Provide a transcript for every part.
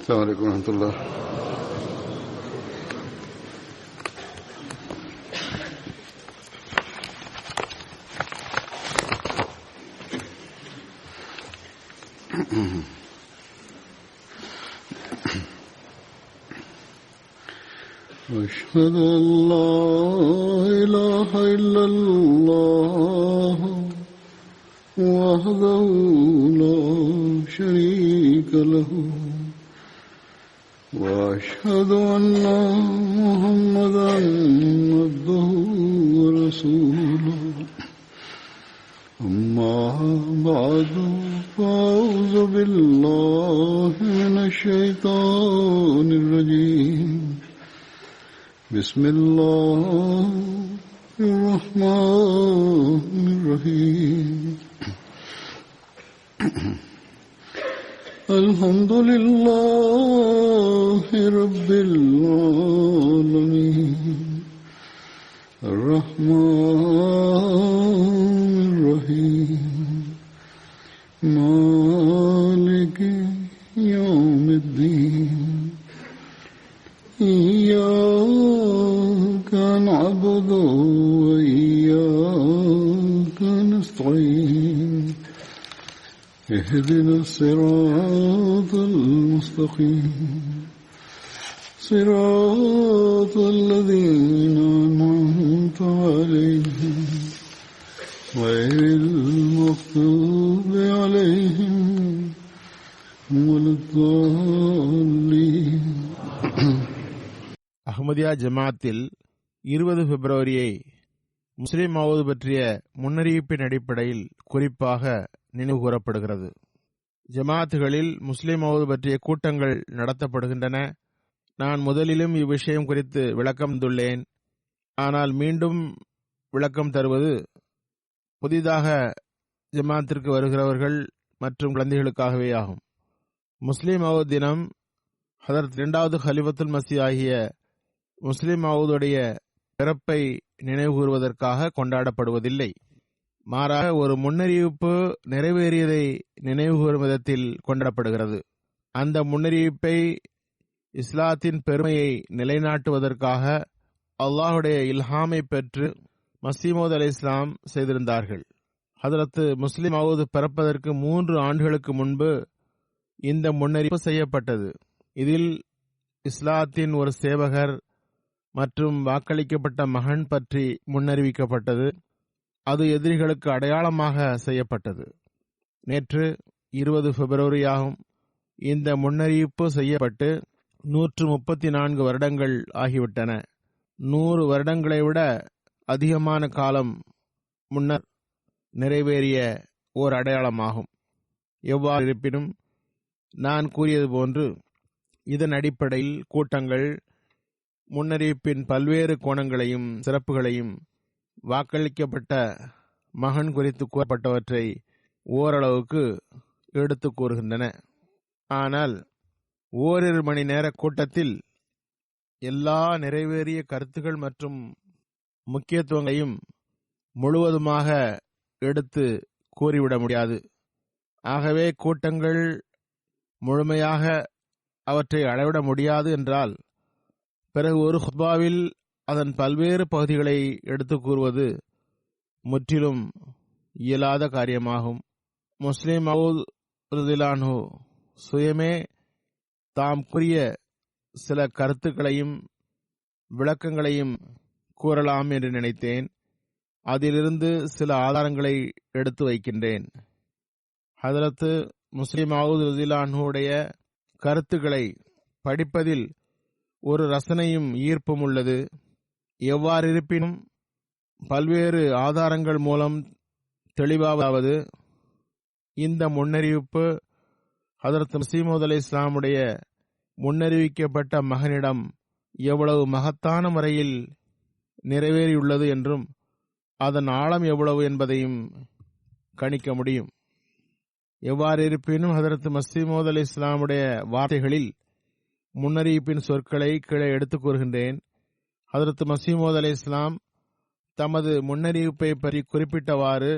السلام عليكم ورحمة الله. أشهد أن لا إله إلا الله وحده لا شريك له وأشهد أن محمدا عبده ورسوله أما بعد فأعوذ بالله من الشيطان الرجيم بسم الله الرحمن الرحيم الحمد لله رب العالمين الرحمن الرحيم مالك يوم الدين إياك نعبد وإياك نستعين اهدنا الصراط المستقيم صراط الذين أنعمت عليهم غير المغضوب عليهم ولا الضالين. அஹ்மதியா ஜமாத்தில் 20 பிப்ரவரியை முஸ்லிம் மௌது பற்றிய முன்னறிவிப்பின் அடிப்படையில் குறிப்பாக நினைவு கூறப்படுகிறது. ஜமாத்துகளில் முஸ்லிம் மௌது பற்றிய கூட்டங்கள் நடத்தப்படுகின்றன. நான் முதலிலும் இவ்விஷயம் குறித்து விளக்கம் தந்துள்ளேன். ஆனால் மீண்டும் விளக்கம் தருவது புதிதாக ஜமாத்திற்கு வருகிறவர்கள் மற்றும் குழந்தைகளுக்காகவே ஆகும். முஸ்லிம் மௌது தினம் ஹதரத் 2வது ஹலிஃபத்துல் மஸீஹ் ஆகிய முஸ்லிம் மௌதுடைய பிறப்பை நினைவு கூறுவதற்காக கொண்டாடப்படுவதில்லை. மாறாக ஒரு முன்னறிவிப்பு நிறைவேறியதை நினைவு கூறும் விதத்தில் கொண்டாடப்படுகிறது. அந்த முன்னறிவிப்பை இஸ்லாத்தின் பெருமையை நிலைநாட்டுவதற்காக அல்லாஹுடைய இல்ஹாமை பெற்று மஸீஹ் மவ்ஊத் அலைஹிஸ்ஸலாம் செய்திருந்தார்கள். ஹதரத் முஸ்லிம் மவ்ஊத் பிறப்பதற்கு 3 ஆண்டுகளுக்கு முன்பு இந்த முன்னறிவிப்பு செய்யப்பட்டது. இதில் இஸ்லாத்தின் ஒரு சேவகர் மற்றும் வாக்களிக்கப்பட்ட மகன் பற்றி முன்னறிவிக்கப்பட்டது. அது எதிரிகளுக்கு அடையாளமாக செய்யப்பட்டது. நேற்று 20 பிப்ரவரி ஆகும். இந்த முன்னறிவிப்பு செய்யப்பட்டு 134 வருடங்கள் ஆகிவிட்டன. 100 வருடங்களை விட அதிகமான காலம் முன்னர் நிறைவேறிய ஓர் அடையாளமாகும். எவ்வாறு இருப்பினும் நான் கூறியது போன்று இதன் அடிப்படையில் கூட்டங்கள் முன்னறிவிப்பின் பல்வேறு கோணங்களையும் சிறப்புகளையும் வாக்களிக்கப்பட்ட மகன் குறித்து கூறப்பட்டவற்றை ஓரளவுக்கு எடுத்து கூறுகின்றன. ஆனால் ஓரிரு மணி நேர கூட்டத்தில் எல்லா நிறைவேறிய கருத்துகள் மற்றும் முக்கியத்துவங்களையும் முழுவதுமாக எடுத்து கூறிவிட முடியாது. ஆகவே கூட்டங்கள் முழுமையாக அவற்றை அளவிட முடியாது என்றால் பிறகு ஒரு ஹுத்பாவில் அதன் பல்வேறு பகுதிகளை எடுத்து கூறுவது முற்றிலும் இயலாத காரியமாகும். முஸ்லிம் மவ்ஊத் ரலியல்லாஹு அன்ஹு சுயமே தாம் கூறிய சில கருத்துக்களையும் விளக்கங்களையும் கூறலாம் என்று நினைத்தேன். அதிலிருந்து சில ஆதாரங்களை எடுத்து வைக்கின்றேன். ஹதரத் முஸ்லிம் மவ்ஊத் ரலியல்லாஹு அன்ஹுடைய கருத்துக்களை படிப்பதில் ஒரு ரசனையும் ஈர்ப்பும் உள்ளது. எவ்வாறு இருப்பினும் பல்வேறு ஆதாரங்கள் மூலம் தெளிவாவது இந்த முன்னறிவிப்பு ஹதரத் மஸீஹ் மவ்ஊத் அலைஹிஸ்ஸலாமுடைய முன்னறிவிக்கப்பட்ட மகனிடம் எவ்வளவு மகத்தான முறையில் நிறைவேறியுள்ளது என்றும் அதன் ஆழம் எவ்வளவு என்பதையும் கணிக்க முடியும். எவ்வாறு இருப்பினும் ஹதரத் மஸீஹ் மவ்ஊத் அலைஹிஸ்ஸலாமுடைய வார்த்தைகளில் முன்னறிவிப்பின் சொற்களை கீழே எடுத்துக் கூறுகின்றேன். ஹதரத் மஸீஹ் மவ்ஊத் அலைஹிஸ்ஸலாம் தமது முன்னறிவிப்பை பற்றி குறிப்பிட்டவாறு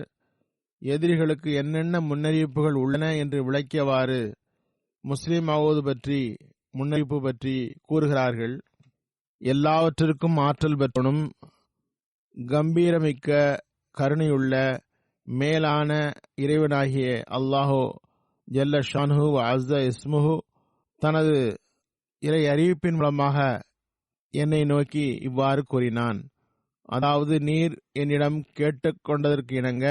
எதிரிகளுக்கு என்னென்ன முன்னறிவிப்புகள் உள்ளன என்று விளக்கியவாறு முஸ்லிம் மவ்ஊத் பற்றி முன்னறிவிப்பு பற்றி கூறுகிறார்கள். எல்லாவற்றிற்கும் ஆற்றல் பெற்றவனும் கம்பீரமிக்க கருணையுள்ள மேலான இறைவனாகிய அல்லாஹோ ஜல்ல ஷான்ஹு அஸ்ஸ இஸ்முஹு தனது இறை அறிவிப்பின் மூலமாக என்னை நோக்கி இவ்வாறு கூறினான். அதாவது, நீர் என்னிடம் கேட்டுக்கொண்டதற்கு இணங்க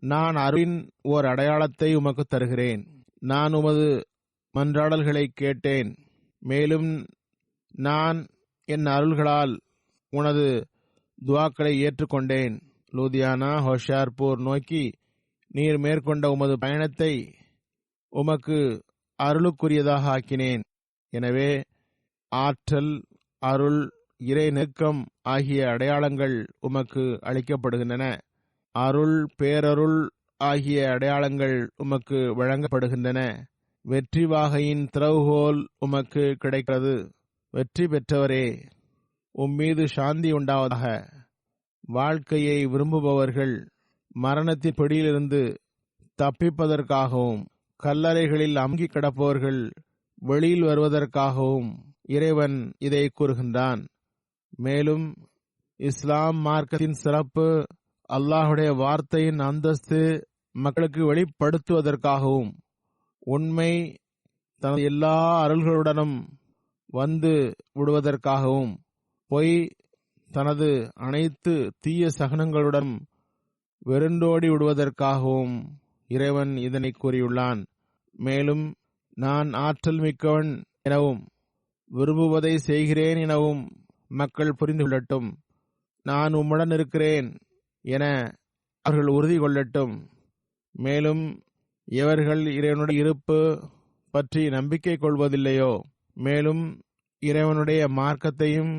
நான் அருளின் ஓர் அடையாளத்தை உமக்கு தருகிறேன். நான் உமது மன்றாடல்களை கேட்டேன், மேலும் நான் என் அருள்களால் உனது துவாக்களை ஏற்றுக்கொண்டேன். லூதியானா ஹோஷியார்பூர் நோக்கி நீர் மேற்கொண்ட உமது பயணத்தை உமக்கு அருளுக்குரியதாக ஆக்கினேன். எனவே ஆற்றல், அருள், இறை நெருக்கம் ஆகிய அடையாளங்கள் உமக்கு அளிக்கப்படுகின்றன. அருள், பேரருள் ஆகிய அடையாளங்கள் உமக்கு வழங்கப்படுகின்றன. வெற்றி வாகையின் திறவுகோல் உமக்கு கிடைக்கிறது. வெற்றி பெற்றவரே, உம்மீது சாந்தி உண்டாவதாக. வாழ்க்கையை விரும்புபவர்கள் மரணத்தின் பிடியிலிருந்து தப்பிப்பதற்காகவும் கல்லறைகளில் அமுங்கி கிடப்பவர்கள் வெளியில் வருவதற்காகவும் இறைவன் இதை கூறுகின்றான். மேலும் இஸ்லாம் மார்க்கத்தின் சிறப்பு, அல்லாஹுடைய வார்த்தையின் அந்தஸ்து மக்களுக்கு வெளிப்படுத்துவதற்காகவும் உண்மை தனது எல்லா அருள்களுடனும் வந்து விடுவதற்காகவும் பொய் தனது அனைத்து தீய சகனங்களுடன் வெருண்டோடி விடுவதற்காகவும் இறைவன் இதனை கூறியுள்ளான். மேலும் நான் ஆற்றல் மிக்கவன் எனவும் விரும்புவதை செய்கிறேன் எனவும் மக்கள் புரிந்து கொள்ளட்டும். நான் உம்முடன் இருக்கிறேன் என அவர்கள் உறுதி கொள்ளட்டும். மேலும் எவர்கள் இறைவனுடைய இருப்பு பற்றி நம்பிக்கை கொள்வதில்லையோ, மேலும் இறைவனுடைய மார்க்கத்தையும்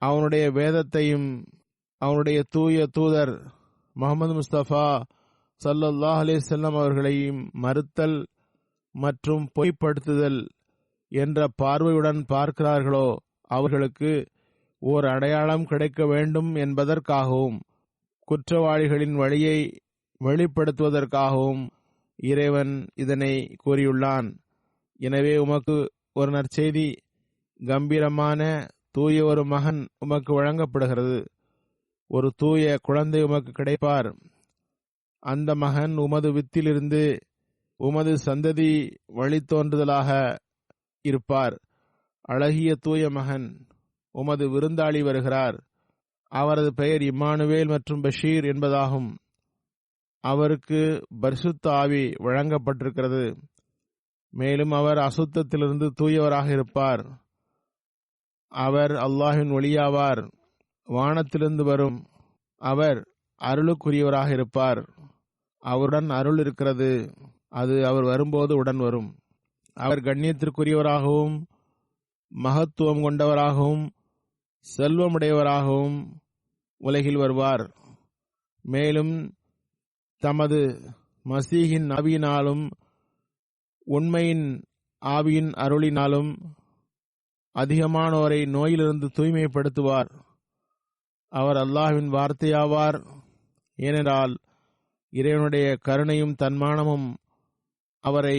அவனுடைய வேதத்தையும் அவனுடைய தூய தூதர் முஹம்மது முஸ்தபா ஸல்லல்லாஹு அலைஹி வஸல்லம் அவர்களையும் மறுத்தல் மற்றும் பொய்ப்படுத்துதல் என்ற பார்வையுடன் பார்க்கிறார்களோ, அவர்களுக்கு ஓர் அடையாளம் கிடைக்க வேண்டும் என்பதற்காகவும் குற்றவாளிகளின் வழியை வெளிப்படுத்துவதற்காகவும் இறைவன் இதனை கூறியுள்ளான். எனவே உமக்கு ஒரு நற்செய்தி, கம்பீரமான தூய ஒரு மகன் உமக்கு வழங்கப்படுகிறது. ஒரு தூய குழந்தை உமக்கு கிடைப்பார். அந்த மகன் உமது வித்திலிருந்து உமது சந்ததி வழித்தோன்றுதலாக இருப்பார். அழகிய தூய மகன் உமது விருந்தாளி வருகிறார். அவரது பெயர் இம்மானுவேல் மற்றும் பஷீர் என்பதாகும். அவருக்கு பரிசுத்த ஆவி வழங்கப்பட்டிருக்கிறது. மேலும் அவர் அசுத்தத்திலிருந்து தூயவராக இருப்பார். அவர் அல்லாஹ்வின் ஒளியாவார். வானத்திலிருந்து வரும் அவர் அருளுக்குரியவராக இருப்பார். அவருடன் அருள் இருக்கிறது. அது அவர் வரும்போது உடன் வரும். அவர் கண்ணியத்திற்குரியவராகவும் மகத்துவம் கொண்டவராகவும் செல்வமுடையவராகவும் உலகில் வருவார். மேலும் தமது மசீஹின் ஆவியினாலும் உண்மையின் ஆவியின் அருளினாலும் அதிகமானோரை நோயிலிருந்து தூய்மைப்படுத்துவார். அவர் அல்லாஹ்வின் வார்த்தையாவார். ஏனென்றால் இறைவனுடைய கருணையும் தன்மானமும் அவரை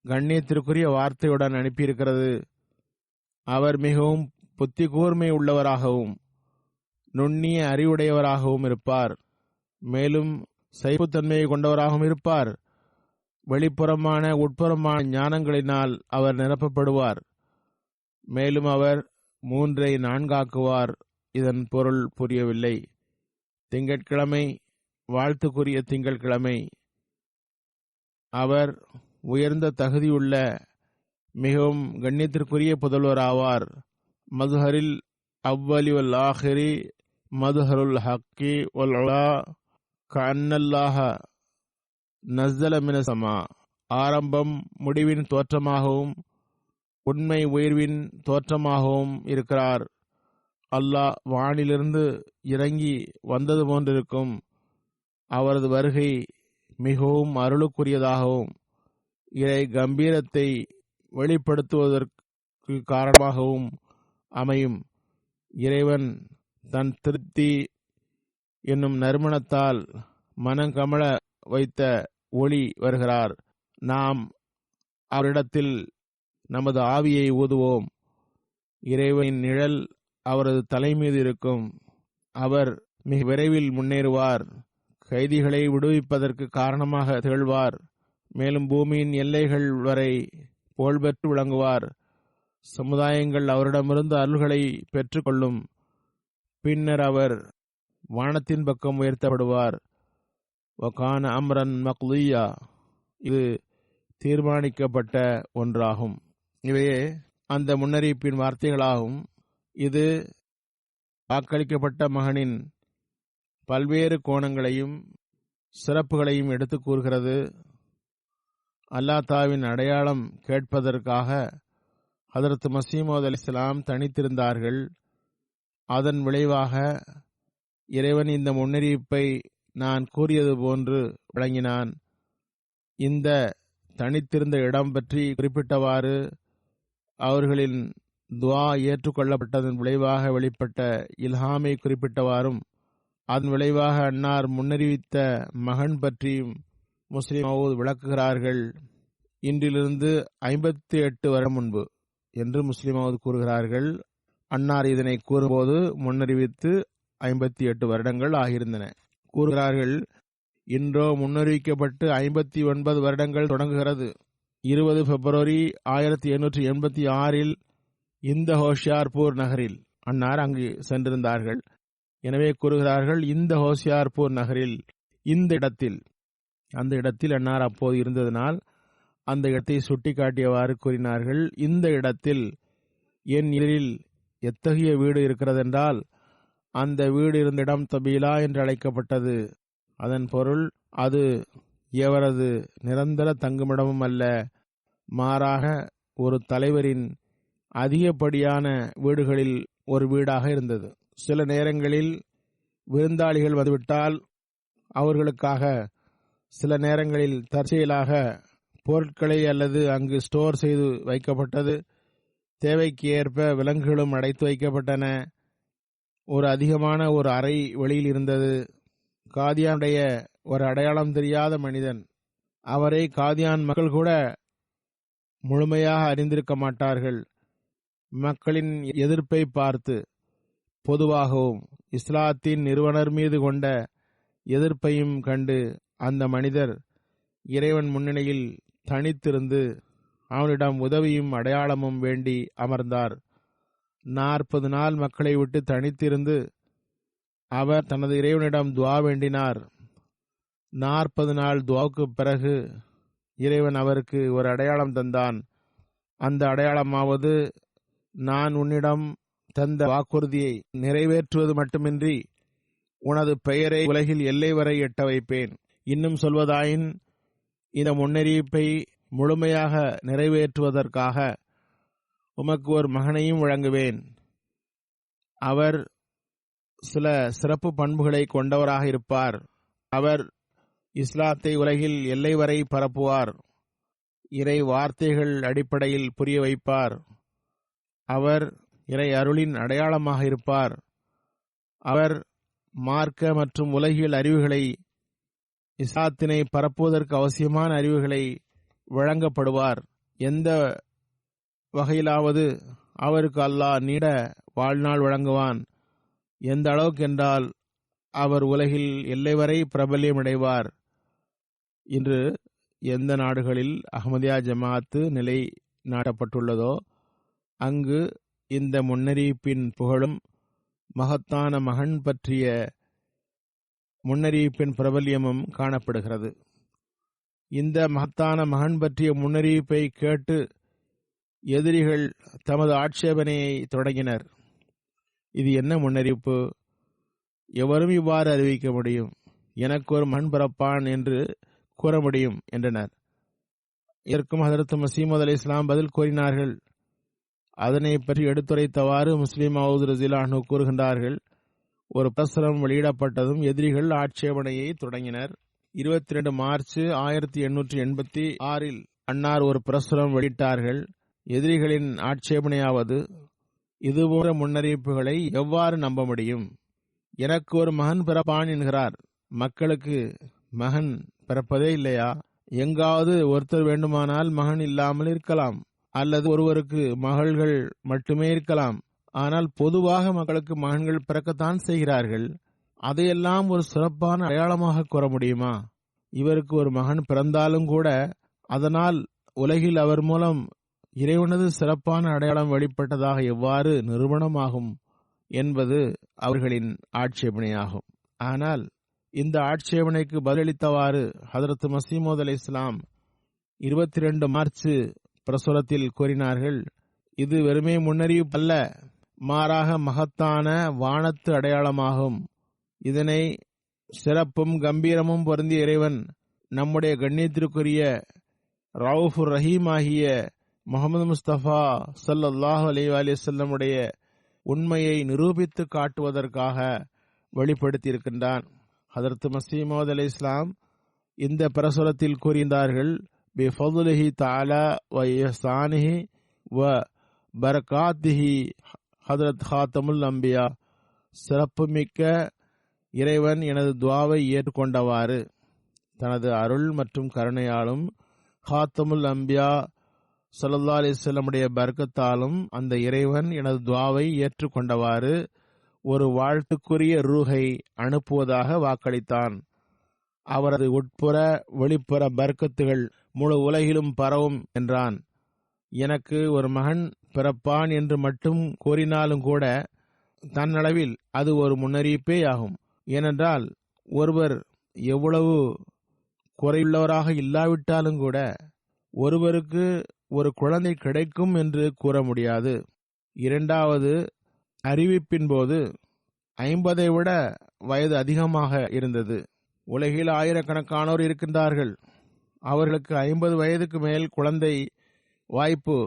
கண்ணியத்திற்குரிய வார்த்தையுடன் அனுப்பியிருக்கிறது. அவர் மிகவும் புத்தி கூர்மை உள்ளவராகவும் நுண்ணிய அறிவுடையவராகவும் இருப்பார். மேலும் சைப்புத்தன்மையை கொண்டவராகவும் இருப்பார். வெளிப்புறமான உட்புறமான ஞானங்களினால் அவர் நிரப்பப்படுவார். மேலும் அவர் 3ஐ 4ஆக்குவார். இதன் பொருள் புரியவில்லை. திங்கட்கிழமை வாழ்த்துக்குரிய திங்கட்கிழமை. அவர் உயர்ந்த தகுதியுள்ள மிகவும் கண்ணியத்திற்குரிய புதல்வர் ஆவார். மதுஹரில் அவ்வலி வல் ஆஹிரி மதுஹருல் ஹக்கி வல் உலா கஅன்னல்லாஹ நஸ்ஸல மின ஸமா. ஆரம்பம் முடிவின் தோற்றமாகவும் உண்மை உயர்வின் தோற்றமாகவும் இருக்கிறார். அல்லாஹ் வானிலிருந்து இறங்கி வந்தது போன்றிருக்கும். அவரது வருகை மிகவும் அருளுக்குரியதாகவும் இறை கம்பீரத்தை வெளிப்படுத்துவதற்கு காரணமாகவும் அமையும். இறைவன் தன் திருப்தி என்னும் நறுமணத்தால் மனங்கமல வைத்த ஒளி வருகிறார். நாம் அவரிடத்தில் நமது ஆவியை ஊதுவோம். இறைவனின் நிழல் அவரது தலை மீது இருக்கும். அவர் மிக விரைவில் முன்னேறுவார். கைதிகளை விடுவிப்பதற்கு காரணமாக திகழ்வார். மேலும் பூமியின் எல்லைகள் வரை புகழ்பெற்று விளங்குவார். சமுதாயங்கள் அவரிடமிருந்து அருள்களை பெற்றுக்கொள்ளும். பின்னர் அவர் வானத்தின் பக்கம் உயர்த்தப்படுவார். வகான அம்ரன் மக்லியா, இது தீர்மானிக்கப்பட்ட ஒன்றாகும். இவையே அந்த முன்னறிவிப்பின் வார்த்தைகளாகும். இது வாக்களிக்கப்பட்ட மகனின் பல்வேறு கோணங்களையும் சிறப்புகளையும் எடுத்து கூறுகிறது. அல்லாஹ்வின் அடையாளம் கேட்பதற்காக ஹதரத் மஸீஹ் மவ்ஊத் அலைஹிஸ்ஸலாம் தனித்திருந்தார்கள். அதன் விளைவாக இறைவன் இந்த முன்னறிவிப்பை நான் கூறியது போன்று வழங்கினான். இந்த தனித்திருந்த இடம் பற்றி குறிப்பிட்டவாறு அவர்களின் துஆ ஏற்றுக்கொள்ளப்பட்டதன் விளைவாக வெளிப்பட்ட இல்ஹாமை குறிப்பிட்டவாறும், அதன் விளைவாக அன்னார் முன்னறிவித்த மகன் பற்றியும் முஸ்லிம் மவ்ஊத் விளக்குகிறார்கள். இன்றிலிருந்து 58 வருடம் முன்பு என்று முஸ்லிம் மவ்ஊத் கூறுகிறார்கள். அன்னார் இதனை கூறும்போது முன்னறிவித்து 58 வருடங்கள் ஆகியிருந்தன. கூறுகிறார்கள், இன்றோ முன்னறிவிக்கப்பட்டு 59 வருடங்கள் தொடங்குகிறது. 20 பிப்ரவரி 1886 இந்த ஹோஷியார்பூர் நகரில் அன்னார் அங்கு சென்றிருந்தார்கள். எனவே கூறுகிறார்கள், இந்த ஹோஷியார்பூர் நகரில் இந்த இடத்தில், அந்த இடத்தில் அன்னார் அப்போது இருந்ததனால் அந்த இடத்தை சுட்டிக்காட்டியவாறு கூறினார்கள். இந்த இடத்தில் என் எதிரில் எத்தகைய வீடு இருக்கிறதென்றால் அந்த வீடு இருந்த இடம் தபீலா என்று அழைக்கப்பட்டது. அதன் பொருள் அது எவரது நிரந்தர தங்குமிடமும் அல்ல, மாறாக ஒரு தலைவரின் அதிகப்படியான வீடுகளில் ஒரு வீடாக இருந்தது. சில நேரங்களில் விருந்தாளிகள் வந்துவிட்டால் அவர்களுக்காக சில நேரங்களில் தற்செயலாக பொருட்களை அல்லது அங்கு ஸ்டோர் செய்து வைக்கப்பட்டது. தேவைக்கு ஏற்ப விலங்குகளும் அடைத்து வைக்கப்பட்டன. ஒரு அதிகமான ஒரு அறை வெளியில் இருந்தது. காதியானுடைய ஒரு அடையாளம் தெரியாத மனிதன், அவரை காதியான் மக்கள் கூட முழுமையாக அறிந்திருக்க மாட்டார்கள். மக்களின் எதிர்ப்பை பார்த்து, பொதுவாகவும் இஸ்லாத்தின் நிறுவனர் மீது கொண்ட எதிர்ப்பையும் கண்டு அந்த மனிதர் இறைவன் முன்னிலையில் தனித்திருந்து அவனிடம் உதவியும் அடையாளமும் வேண்டி அமர்ந்தார். 40 நாள் மக்களை விட்டு தனித்திருந்து அவர் தனது இறைவனிடம் துஆ வேண்டினார். 40 நாள் துஆவுக்கு பிறகு இறைவன் அவருக்கு ஒரு அடையாளம் தந்தான். அந்த அடையாளமாவது, நான் உன்னிடம் தந்த வாக்குறுதியை நிறைவேற்றுவது மட்டுமின்றி உனது பெயரை உலகில் எல்லை வரை எட்ட வைப்பேன். இன்னும் சொல்வதாயின், இந்த முன்னறிவிப்பை முழுமையாக நிறைவேற்றுவதற்காக உமக்கு ஒரு மகனையும் வழங்குவேன். அவர் சில சிறப்பு பண்புகளை கொண்டவராக இருப்பார். அவர் இஸ்லாத்தை உலகில் எல்லை வரை பரப்புவார். இறை வார்த்தைகள் அடிப்படையில் புரிய வைப்பார். அவர் இறை அருளின் அடையாளமாக இருப்பார். அவர் மார்க்க மற்றும் உலகியல் அறிவுகளை, இஸ்லாத்தினை பரப்புவதற்கு அவசியமான அறிவுகளை வழங்கப்படுவார். எந்த வகையிலாவது அவருக்கு அல்லாஹ் நீட வாழ்நாள் வழங்குவான். எந்த அளவுக்கு என்றால் அவர் உலகில் எல்லை வரை பிரபல்யமடைவார். இன்று எந்த நாடுகளில் அஹ்மதியா ஜமாஅத்து நிலை நாட்டப்பட்டுள்ளதோ அங்கு இந்த முன்னறிவிப்பின் புகழும் மகத்தான மகன் பற்றிய முன்னறிவிப்பின் பிரபல்யமும் காணப்படுகிறது. இந்த மகத்தான மகன் பற்றிய முன்னறிவிப்பை கேட்டு எதிரிகள் தமது ஆட்சேபனையை தொடங்கினர். இது என்ன முன்னறிவிப்பு? எவரும் இவ்வாறு அறிவிக்க முடியும்? எனக்கு ஒரு மகன் பிறப்பான் என்று கூற முடியும் என்றனர். இதற்கும் ஹதரத் மஸீஹ் மவ்ஊத் அலைஹிஸ்ஸலாம் பதில் கூறினார்கள். அதனை பற்றி எடுத்துரைத்தவாறு முஸ்லிம் மவ்ஊத் ரலியல்லாஹு அன்ஹு கூறுகின்றார்கள், ஒரு பிரசுரம் வெளியிடப்பட்டதும் எதிரிகள் ஆட்சேபனையை தொடங்கினர். 22 மார்ச் 1886 அன்னார் ஒரு பிரசுரம் வெளியிட்டார்கள். எதிரிகளின் ஆட்சேபனையாவது, இதுபோன்ற முன்னறிவிப்புகளை எவ்வாறு நம்ப முடியும்? எனக்கு ஒரு மகன் பிறப்பான் என்கிறார். மக்களுக்கு மகன் பிறப்பதே இல்லையா? எங்காவது ஒருத்தர் வேண்டுமானால் மகன் இல்லாமல் இருக்கலாம். அல்லது ஒருவருக்கு மகள்கள் மட்டுமே இருக்கலாம். ஆனால் பொதுவாக மக்களுக்கு மகன்கள் பிறக்கத்தான் செய்கிறார்கள். அதையெல்லாம் ஒரு சிறப்பான அடையாளமாக கூற முடியுமா? இவருக்கு ஒரு மகன் பிறந்தாலும் கூட அதனால் உலகில் அவர் மூலம் இறைவனது சிறப்பான அடையாளம் வெளிப்பட்டதாக எவ்வாறு நிரூபணமாகும் என்பது அவர்களின் ஆட்சேபனையாகும். ஆனால் இந்த ஆட்சேபனைக்கு பதிலளித்தவாறு ஹதரத் மஸீஹ் மவ்ஊத் அலைஹிஸ்ஸலாம் 22 மார்ச் பிரசுரத்தில் கூறினார்கள், இது வெறுமே முன்னறிவிப்பு அல்ல, மாறாக மகத்தான வானத்து அடையாளமாகும். இதனை சிறப்பும் கம்பீரமும் பொருந்திய இறைவன் நம்முடைய கண்ணியத்திற்குரிய ரவுஃபுர் ரஹீம் ஆகிய முஹம்மது முஸ்தபா ஸல்லல்லாஹு அலைஹி வஸல்லமுடைய உண்மையை நிரூபித்து காட்டுவதற்காக வெளிப்படுத்தியிருக்கின்றான். ஹதரத் மஸீஹ் மவ்ஊத் அலைஹிஸ்ஸலாம் இந்த பிரசுரத்தில் கூறினார்கள், பிஃபضலிஹி தஆலா வ இஹ்சானிஹி வ பரகாத்திஹி ஹதரத் ஹாத்தமுல் அம்பியா, சிறப்புமிக்க இறைவன் எனது துஆவை ஏற்றுக்கொண்டவாறு தனது அருள் மற்றும் கருணையாலும் ஹாத்தமுல் அம்பியா ஸல்லல்லாஹு அலைஹி வஸல்லமுடைய பரக்கத்தாலும் அந்த இறைவன் எனது துஆவை ஏற்றுக்கொண்டவாறு ஒரு வாழ்த்துக்குரிய ரூஹை அனுப்புவதாக வாக்களித்தான். அவரது உட்புற வெளிப்புற பர்க்கத்துகள் முழு உலகிலும் பரவும் என்றான். எனக்கு ஒரு மகன் பிறப்பான் என்று மட்டும் கூறினாலும் கூட தன்னளவில் அது ஒரு முன்னறிவிப்பே ஆகும். ஏனென்றால் ஒருவர் எவ்வளவு குறையுள்ளவராக இல்லாவிட்டாலும் கூட ஒருவருக்கு ஒரு குழந்தை கிடைக்கும் என்று கூற முடியாது. இரண்டாவது, அறிவிப்பின் போது 50 விட வயது அதிகமாக இருந்தது. உலகில் ஆயிரக்கணக்கானோர் இருக்கின்றார்கள். அவர்களுக்கு 50 வயதுக்கு மேல் குழந்தை வாய்ப்பு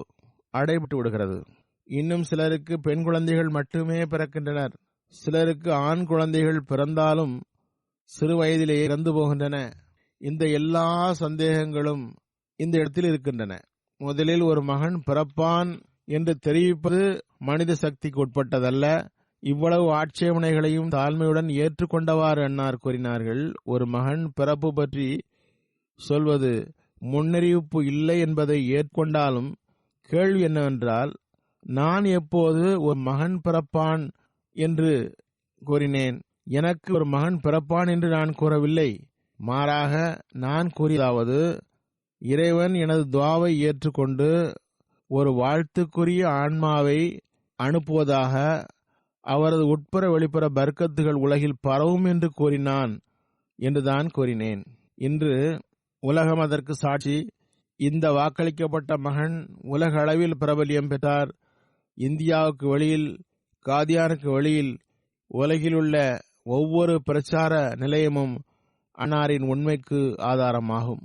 அடைபட்டு விடுகிறது. இன்னும் சிலருக்கு பெண் குழந்தைகள் மட்டுமே பிறக்கின்றனர். சிலருக்கு ஆண் குழந்தைகள் பிறந்தாலும் சிறு வயதிலேயே இறந்து போகின்றன. இந்த எல்லா சந்தேகங்களும் இந்த இடத்தில் இருக்கின்றன. முதலில் ஒரு மகன் பிறப்பான் என்று தெரிவிப்பது மனித சக்திக்கு உட்பட்டதல்ல. இவ்வளவு ஆட்சேபனைகளையும் தாழ்மையுடன் ஏற்றுக்கொண்டவாறு அன்னார் கூறினார்கள், ஒரு மகன் பிறப்பு பற்றி சொல்வது முன்னறிவிப்பு இல்லை என்பதை ஏற்கொண்டாலும் கேள்வி என்னவென்றால், நான் எப்போது ஒரு மகன் பிறப்பான் என்று கூறினேன்? எனக்கு ஒரு மகன் பிறப்பான் என்று நான் கூறவில்லை. மாறாக நான் கூறியதாவது, இறைவன் எனது துஆவை ஏற்றுக்கொண்டு ஒரு வாழ்த்துக்குரிய ஆன்மாவை அனுப்புவதாக அவரது உட்புற வெளிப்புற பர்க்கத்துகள் உலகில் பரவும் என்று கூறினான் என்றுதான் கூறினேன். இன்று உலகம் அதற்கு சாட்சி. இந்த வாக்களிக்கப்பட்ட மகன் உலக அளவில் பிரபல்யம் பெற்றார். இந்தியாவுக்கு வெளியில், காதியானுக்கு வெளியில் உலகில் உள்ள ஒவ்வொரு பிரச்சார நிலையமும் அன்னாரின் உண்மைக்கு ஆதாரமாகும்.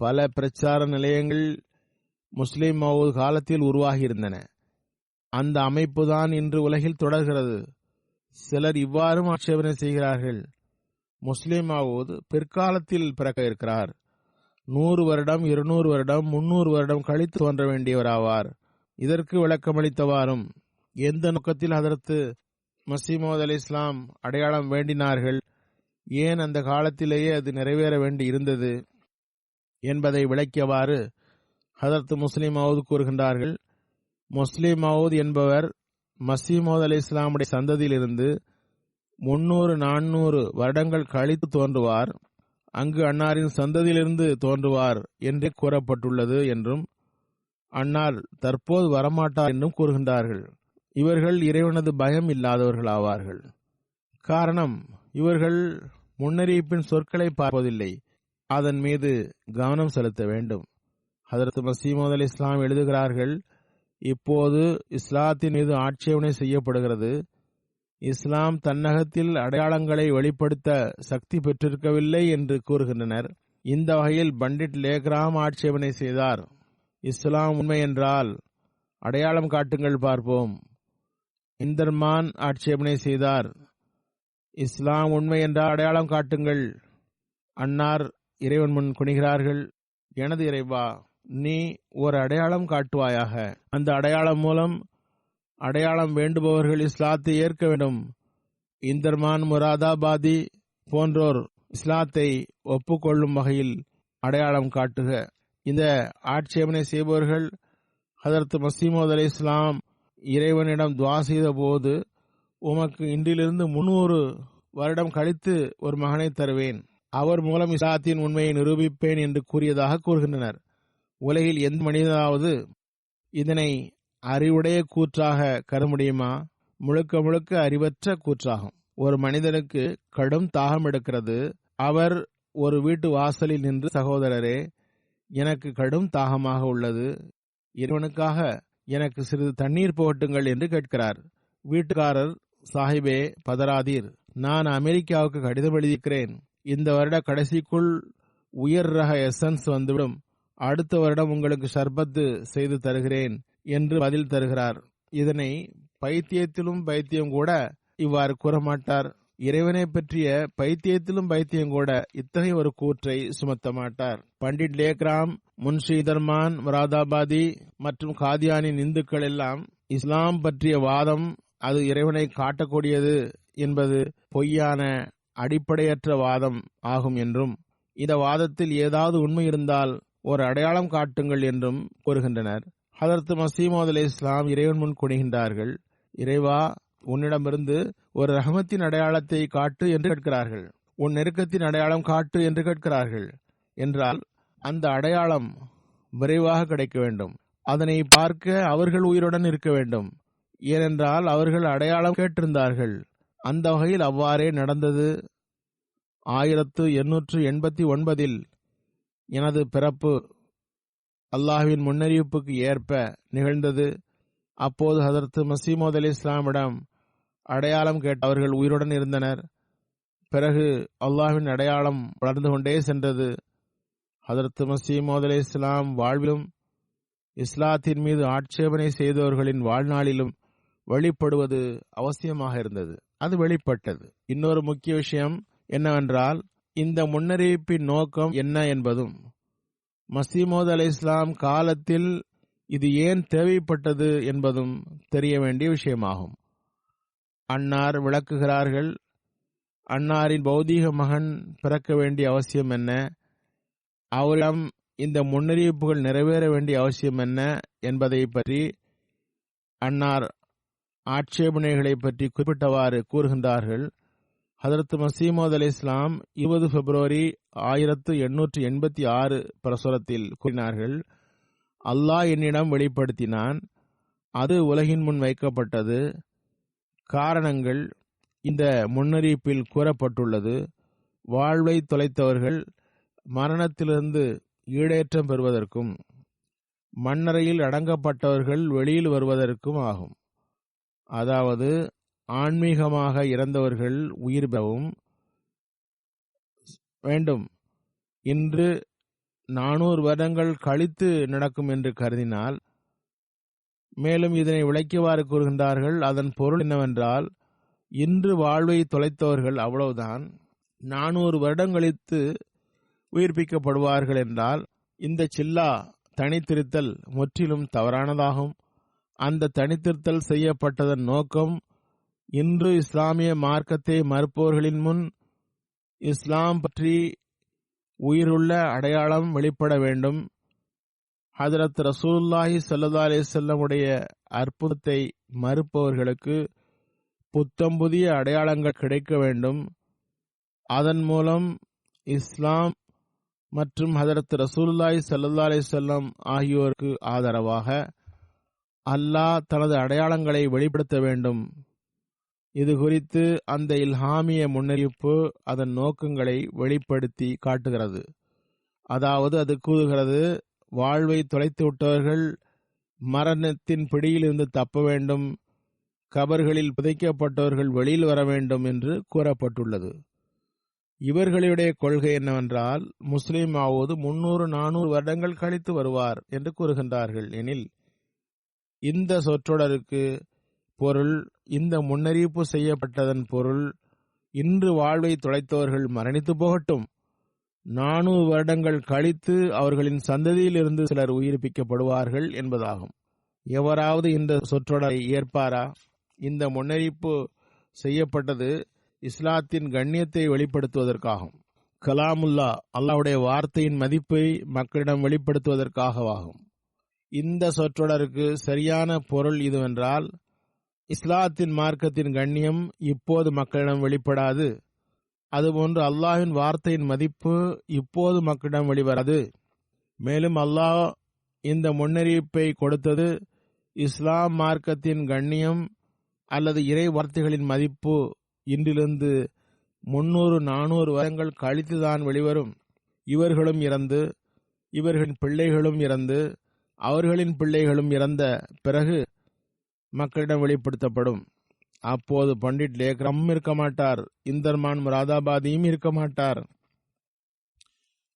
பல பிரச்சார நிலையங்கள் முஸ்லிம் மவ்ஊத் காலத்தில் உருவாகியிருந்தன. அந்த அமைப்புதான் இன்று உலகில் தொடர்கிறது. சிலர் இவ்வாறும் ஆட்சேபனை செய்கிறார்கள், முஸ்லிம் மவ்ஊத் பிற்காலத்தில் பிறக்க இருக்கிறார். 100 வருடம், 200 வருடம், 300 வருடம் கழித்து தோன்ற வேண்டியவராவார். இதற்கு விளக்கமளித்தவாறும், எந்த நோக்கத்தில் ஹதரத் மஸீஹ் மவ்ஊத் அலைஹிஸ்ஸலாம் அடையாளம் வேண்டினார்கள், ஏன் அந்த காலத்திலேயே அது நிறைவேற வேண்டி இருந்தது என்பதை விளக்கியவாறு ஹதரத் முஸ்லிம் மவ்ஊத் கூறுகின்றார்கள், முஸ்லிம் மவ்ஊத் என்பவர் மஸீஹ் மவ்ஊத் அலைஹிஸ்ஸலாமுடைய சந்ததியிலிருந்து 300-400 வருடங்கள் கழித்து தோன்றுவார். அங்கு அன்னாரின் சந்ததியிலிருந்து தோன்றுவார் என்றே கூறப்பட்டுள்ளது என்றும், அன்னார் தற்போது வரமாட்டார் என்றும் கூறுகின்றார்கள். இவர்கள் இறைவனது பயம் இல்லாதவர்கள் ஆவார்கள். காரணம், இவர்கள் முன்னறிவிப்பின் சொற்களை பார்ப்பதில்லை, அதன் மீது கவனம் செலுத்த வேண்டும். ஹதரத் மஸீஹ் மவ்ஊத் அலைஹிஸ்ஸலாம் எழுதுகிறார்கள், இப்போது இஸ்லாத்தின் மீது ஆட்சேபனை செய்யப்படுகிறது. இஸ்லாம் தன்னகத்தில் அடையாளங்களை வெளிப்படுத்த சக்தி பெற்றிருக்கவில்லை என்று கூறுகின்றனர். இந்த வகையில் பண்டிட் லேக்ராம் ஆட்சேபனை செய்தார், இஸ்லாம் உண்மை என்றால் அடையாளம் காட்டுங்கள் பார்ப்போம். இந்தர்மான் ஆட்சேபனை செய்தார், இஸ்லாம் உண்மை என்றால் அடையாளம் காட்டுங்கள். அன்னார் இறைவன் முன் குனிகிறார்கள், எனது இறைவா, நீ ஒரு அடையாளம் காட்டுவாயாக. அந்த அடையாளம் மூலம் அடையாளம் வேண்டுபவர்கள் இஸ்லாத்தை ஏற்க வேண்டும். இந்தர்மான் முராதாபாதி போன்றோர் இஸ்லாத்தை ஒப்புக்கொள்ளும் வகையில் அடையாளம் காட்டுக. இந்த ஆட்சேபனை செய்பவர்கள் ஹதரத் மசீமோத் அலைஹிஸ்ஸலாம் இறைவனிடம் துஆ செய்த போது, உமக்கு இன்றிலிருந்து 300 வருடம் கழித்து ஒரு மகனை தருவேன், அவர் மூலம் இஸ்லாத்தின் உண்மையை நிரூபிப்பேன் என்று கூறியதாக கூறுகின்றனர். உலகில் எந்த மனிதனாவது இதனை அறிவுடைய கூற்றாக கருத முடியுமா? முழுக்க முழுக்க அறிவற்ற கூற்றாகும். ஒரு மனிதனுக்கு கடும் தாகம் எடுக்கிறது. அவர் ஒரு வீட்டு வாசலில் நின்று, சகோதரரே, எனக்கு கடும் தாகமாக உள்ளது, இறைவனுக்காக எனக்கு சிறிது தண்ணீர் போகட்டுங்கள் என்று கேட்கிறார். வீட்டுக்காரர், சாஹிபே, பதராதீர், நான் அமெரிக்காவுக்கு கடிதம் எழுதியிருக்கிறேன், இந்த வருட கடைசிக்குள் உயர் ரக எசன்ஸ் வந்துவிடும், அடுத்த வருடம் உங்களுக்கு ஷர்பத்து செய்து தருகிறேன் என்று பதில் தருகிறார். இதனை பைத்தியத்திலும் பைத்தியம் கூட இவ்வாறு கூறமாட்டார். இறைவனை பற்றிய பைத்தியத்திலும் பைத்தியம் கூட இத்தகைய ஒரு கூற்றை சுமத்த மாட்டார். பண்டிட் லேக்ராம், முன்ஷி தர்மான், முராதாபாதி மற்றும் காதியானின் இந்துக்கள் எல்லாம் இஸ்லாம் பற்றிய வாதம் அது இறைவனை காட்டக்கூடியது என்பது பொய்யான அடிப்படையற்ற வாதம் ஆகும் என்றும், இந்த வாதத்தில் ஏதாவது உண்மை இருந்தால் ஒரு அடையாளம் காட்டுங்கள் என்றும் கூறுகின்றனர். ஹதரத் மசீமோத் அலைஹிஸ்ஸலாம் இறைவன் முன் குனிகின்றார்கள். இறைவா, உன்னிடமிருந்து ஒரு ரஹமத்தின் அடையாளத்தை காட்டு என்று கேட்கிறார்கள். உன் நெருக்கத்தின் அடையாளம் காட்டு என்று கேட்கிறார்கள். என்றால் அந்த அடையாளம் விரைவாக கிடைக்க வேண்டும். அதனை பார்க்க அவர்கள் உயிருடன் இருக்க வேண்டும். ஏனென்றால் அவர்கள் அடையாளம் கேட்டிருந்தார்கள். அந்த வகையில் அவ்வாறே நடந்தது. 1889 எனது பிறப்பு அல்லாஹ்வின் முன்னறிவிப்புக்கு ஏற்ப நிகழ்ந்தது. அப்போது ஹதரத் மசீமோத் அலைஹிஸ்ஸலாமிடம் அடையாளம் கேட்ட அவர்கள் உயிருடன் இருந்தனர். பிறகு அல்லாஹ்வின் அடையாளம் வளர்ந்து கொண்டே சென்றது. ஹதரத் மசீமோத் அலைஹிஸ்ஸலாம் வாழ்விலும் இஸ்லாத்தின் மீது ஆட்சேபனை செய்தவர்களின் வாழ்நாளிலும் வெளிப்படுவது அவசியமாக இருந்தது. அது வெளிப்பட்டது. இன்னொரு முக்கிய விஷயம் என்னவென்றால், இந்த முன்னறிவிப்பின் நோக்கம் என்ன என்பதும், மசீமோத் அலைஹிஸ்ஸலாம் காலத்தில் இது ஏன் தேவைப்பட்டது என்பதும் தெரிய வேண்டிய விஷயமாகும். அன்னார் விளக்குகிறார்கள். அன்னாரின் பௌதீக மகன் பிறக்க வேண்டிய அவசியம் என்ன, அவரிடம் இந்த முன்னறிவிப்புகள் நிறைவேற வேண்டிய அவசியம் என்ன என்பதை பற்றி அன்னார் ஆட்சேபனைகளை பற்றி குறிப்பிட்டவாறு கூறுகின்றார்கள். ஹதரத் மசீமோத் அலைஹிஸ்ஸலாம் 20 பிப்ரவரி 1886 பிரசுரத்தில் கூறினார்கள், அல்லாஹ் என்னிடம் வெளிப்படுத்தினான், அது உலகின் முன் வைக்கப்பட்டது. காரணங்கள் இந்த முன்னறிவிப்பில் கூறப்பட்டுள்ளது. வாழ்வை தொலைத்தவர்கள் மரணத்திலிருந்து ஈடேற்றம் பெறுவதற்கும், மண்ணறையில் அடங்கப்பட்டவர்கள் வெளியில் வருவதற்கும் ஆகும். அதாவது ஆன்மீகமாக இறந்தவர்கள் உயிர் பெறவும் வேண்டும். இன்று 400 வருடங்கள் கழித்து நடக்கும் என்று கருதினால், மேலும் இதனை விளக்கியவாறு கூறுகின்றார்கள். அதன் பொருள் என்னவென்றால், இன்று வாழ்வை தொலைத்தவர்கள் அவ்வளவுதான், 400 வருடம் கழித்து உயிர்ப்பிக்கப்படுவார்கள் என்றால், இந்த சில்லா தனித்திருத்தல் முற்றிலும் தவறானதாகும். அந்த தனித்திருத்தல் செய்யப்பட்டதன் நோக்கம், இன்று இஸ்லாமிய மார்க்கத்தை மறுப்பவர்களின் முன் இஸ்லாம் பற்றி உயிருள்ள அடையாளம் வெளிப்பட வேண்டும். ஹதரத் ரசூலுல்லாஹி ஸல்லல்லாஹு அலைஹி வஸல்லம் உடைய அற்புதத்தை மறுப்பவர்களுக்கு புத்தம் புதிய அடையாளங்கள் கிடைக்க வேண்டும். அதன் மூலம் இஸ்லாம் மற்றும் ஹதரத் ரசூலுல்லாஹி ஸல்லல்லாஹு அலைஹி வஸல்லம் ஆகியோருக்கு ஆதரவாக அல்லாஹ் தனது அடையாளங்களை வெளிப்படுத்த வேண்டும். இது குறித்து அந்த இல்ஹாமிய முன்னறிவிப்பு அதன் நோக்கங்களை வெளிப்படுத்தி காட்டுகிறது. அதாவது அது கூறுகிறது, வாழ்வை தொலைத்து விட்டவர்கள் மரணத்தின் பிடியிலிருந்து தப்ப வேண்டும், கபர்களில் புதைக்கப்பட்டவர்கள் வெளியில் வர வேண்டும் என்று கூறப்பட்டுள்ளது. இவர்களுடைய கொள்கை என்னவென்றால், முஸ்லீம் ஆவது 300-400 வருடங்கள் கழித்து வருவார் என்று கூறுகின்றார்கள். எனில் இந்த சொற்றொடருக்கு பொருள், இந்த முன்னறிவிப்பு செய்யப்பட்டதன் பொருள், இன்று வாழ்வை தொலைத்தவர்கள் மரணித்து போகட்டும், 400 வருடங்கள் கழித்து அவர்களின் சந்ததியில் இருந்து சிலர் உயிர்ப்பிக்கப்படுவார்கள் என்பதாகும். எவராவது இந்த சொற்றொடரை ஏற்பாரா? இந்த முன்னறிவிப்பு செய்யப்பட்டது இஸ்லாத்தின் கண்ணியத்தை வெளிப்படுத்துவதற்காகும். கலாமுல்லா, அல்லாஹ்வுடைய வார்த்தையின் மதிப்பை மக்களிடம் வெளிப்படுத்துவதற்காகவாகும். இந்த சொற்றொடருக்கு சரியான பொருள் இதுவென்றால், இஸ்லாத்தின் மார்க்கத்தின் கண்ணியம் இப்போது மக்களிடம் வெளிப்படாது. அதுபோன்று அல்லாஹ்வின் வார்த்தையின் மதிப்பு இப்போது மக்களிடம் வெளிவராது. மேலும் அல்லாஹ் இந்த முன்னறிவிப்பை கொடுத்தது இஸ்லாம் மார்க்கத்தின் கண்ணியம் அல்லது இறை வார்த்தைகளின் மதிப்பு இன்றிலிருந்து 300-400 வருடங்கள் கழித்துதான் வெளிவரும். இவர்களும் இறந்து, இவர்களின் பிள்ளைகளும் இறந்து, அவர்களின் பிள்ளைகளும் இறந்த பிறகு மக்களிடம் வெளிப்படுத்தப்படும். அப்போது பண்டிட் லேக்ரம் இருக்க மாட்டார், இந்தர்மான் முராதாபாதியும் இருக்க மாட்டார்,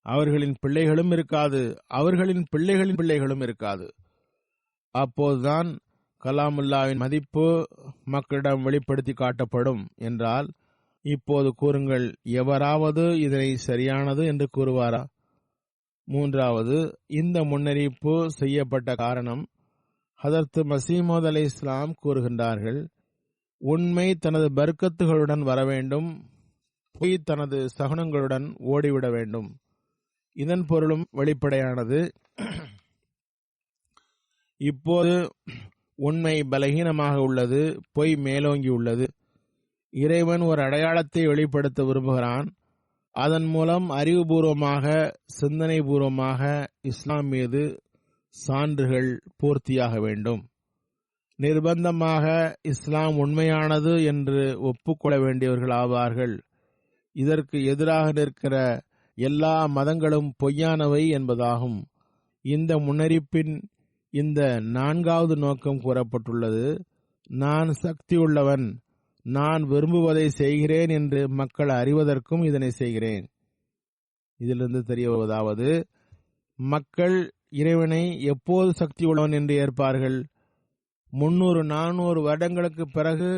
அவர்களின் பிள்ளைகளும் இருக்காது, அவர்களின் பிள்ளைகளின் பிள்ளைகளும் இருக்காது. அப்போதுதான் கலாமுல்லாவின் மதிப்பு மக்களிடம் வெளிப்படுத்தி காட்டப்படும் என்றால், இப்போது கூறுங்கள், எவராவது இதனை சரியானது என்று கூறுவாரா? மூன்றாவது, இந்த முன்னறிவிப்பு செய்யப்பட்ட காரணம் ஹதரத் மஸீஹ் மவ்ஊத் அலைஹிஸ்ஸலாம் கூறுகின்றார்கள், உண்மை தனது பர்க்கத்துகளுடன் வர வேண்டும், பொய் தனது சகுனங்களுடன் ஓடிவிட வேண்டும். இதன் பொருளும் வெளிப்படையானது. இப்போது உண்மை பலகீனமாக உள்ளது, பொய் மேலோங்கி உள்ளது. இறைவன் ஒரு அடையாளத்தை வெளிப்படுத்த விரும்புகிறான். அதன் மூலம் அறிவுபூர்வமாக, சிந்தனை பூர்வமாக இஸ்லாம் மீது சான்றுகள் பூர்த்தியாக வேண்டும். நிர்பந்தமாக இஸ்லாம் உண்மையானது என்று ஒப்புக்கொள்ள வேண்டியவர்கள் ஆவார்கள். இதற்கு எதிராக நிற்கிற எல்லா மதங்களும் பொய்யானவை என்பதாகும். இந்த முன்னறிப்பின் இந்த 4வது நோக்கம் கூறப்பட்டுள்ளது. நான் சக்தியுள்ளவன், நான் விரும்புவதை செய்கிறேன் என்று மக்கள் அறிவதற்கும் இதனை செய்கிறேன். இதிலிருந்து தெரிய வருவதாவது, மக்கள் இறைவனை எப்போது சக்தி உள்ளவன் என்று ஏற்பார்கள்? 300-400 வருடங்களுக்கு பிறகு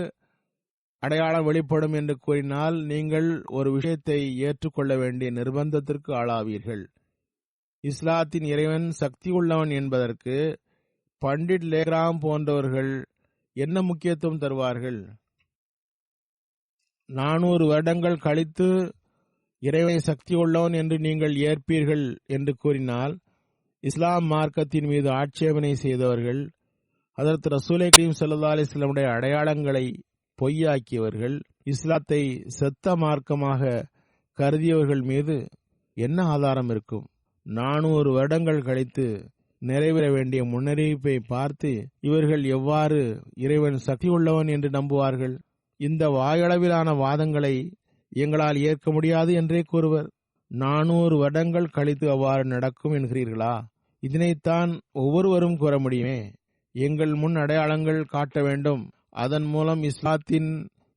அடையாளம் வெளிப்படும் என்று கூறினால் நீங்கள் ஒரு விஷயத்தை ஏற்றுக்கொள்ள வேண்டிய நிர்பந்தத்திற்கு ஆளாவீர்கள். இஸ்லாத்தின் இறைவன் சக்தி உள்ளவன் என்பதற்கு பண்டிட் லேக்ராம் போன்றவர்கள் என்ன முக்கியத்துவம் தருவார்கள்? 400 வருடங்கள் கழித்து இறைவனை சக்தி உள்ளவன் என்று நீங்கள் ஏற்பீர்கள் என்று கூறினால், இஸ்லாம் மார்க்கத்தின் மீது ஆட்சேபனை செய்தவர்கள், ஹதரத் ரசூலை கரீம் ஸல்லல்லாஹு அலைஹி வஸல்லம் உடைய அடையாளங்களை பொய்யாக்கியவர்கள், இஸ்லாத்தை செத்த மார்க்கமாக கருதியவர்கள் மீது என்ன ஆதாரம் இருக்கும்? 400 வருடங்கள் கழித்து நிறைவேற வேண்டிய முன்னறிவிப்பை பார்த்து இவர்கள் எவ்வாறு இறைவன் சக்தி உள்ளவன் என்று நம்புவார்கள்? இந்த வாயளவிலான வாதங்களை எங்களால் ஏற்க முடியாது என்றே கூறுவர். 400 வருடங்கள் கழித்து அவ்வாறு நடக்கும் என்கிறீர்களா? இதனைத்தான் ஒவ்வொருவரும் கூற முடியுமே. எங்கள் முன் அடையாளங்கள் காட்ட வேண்டும், அதன் மூலம் இஸ்லாத்தின்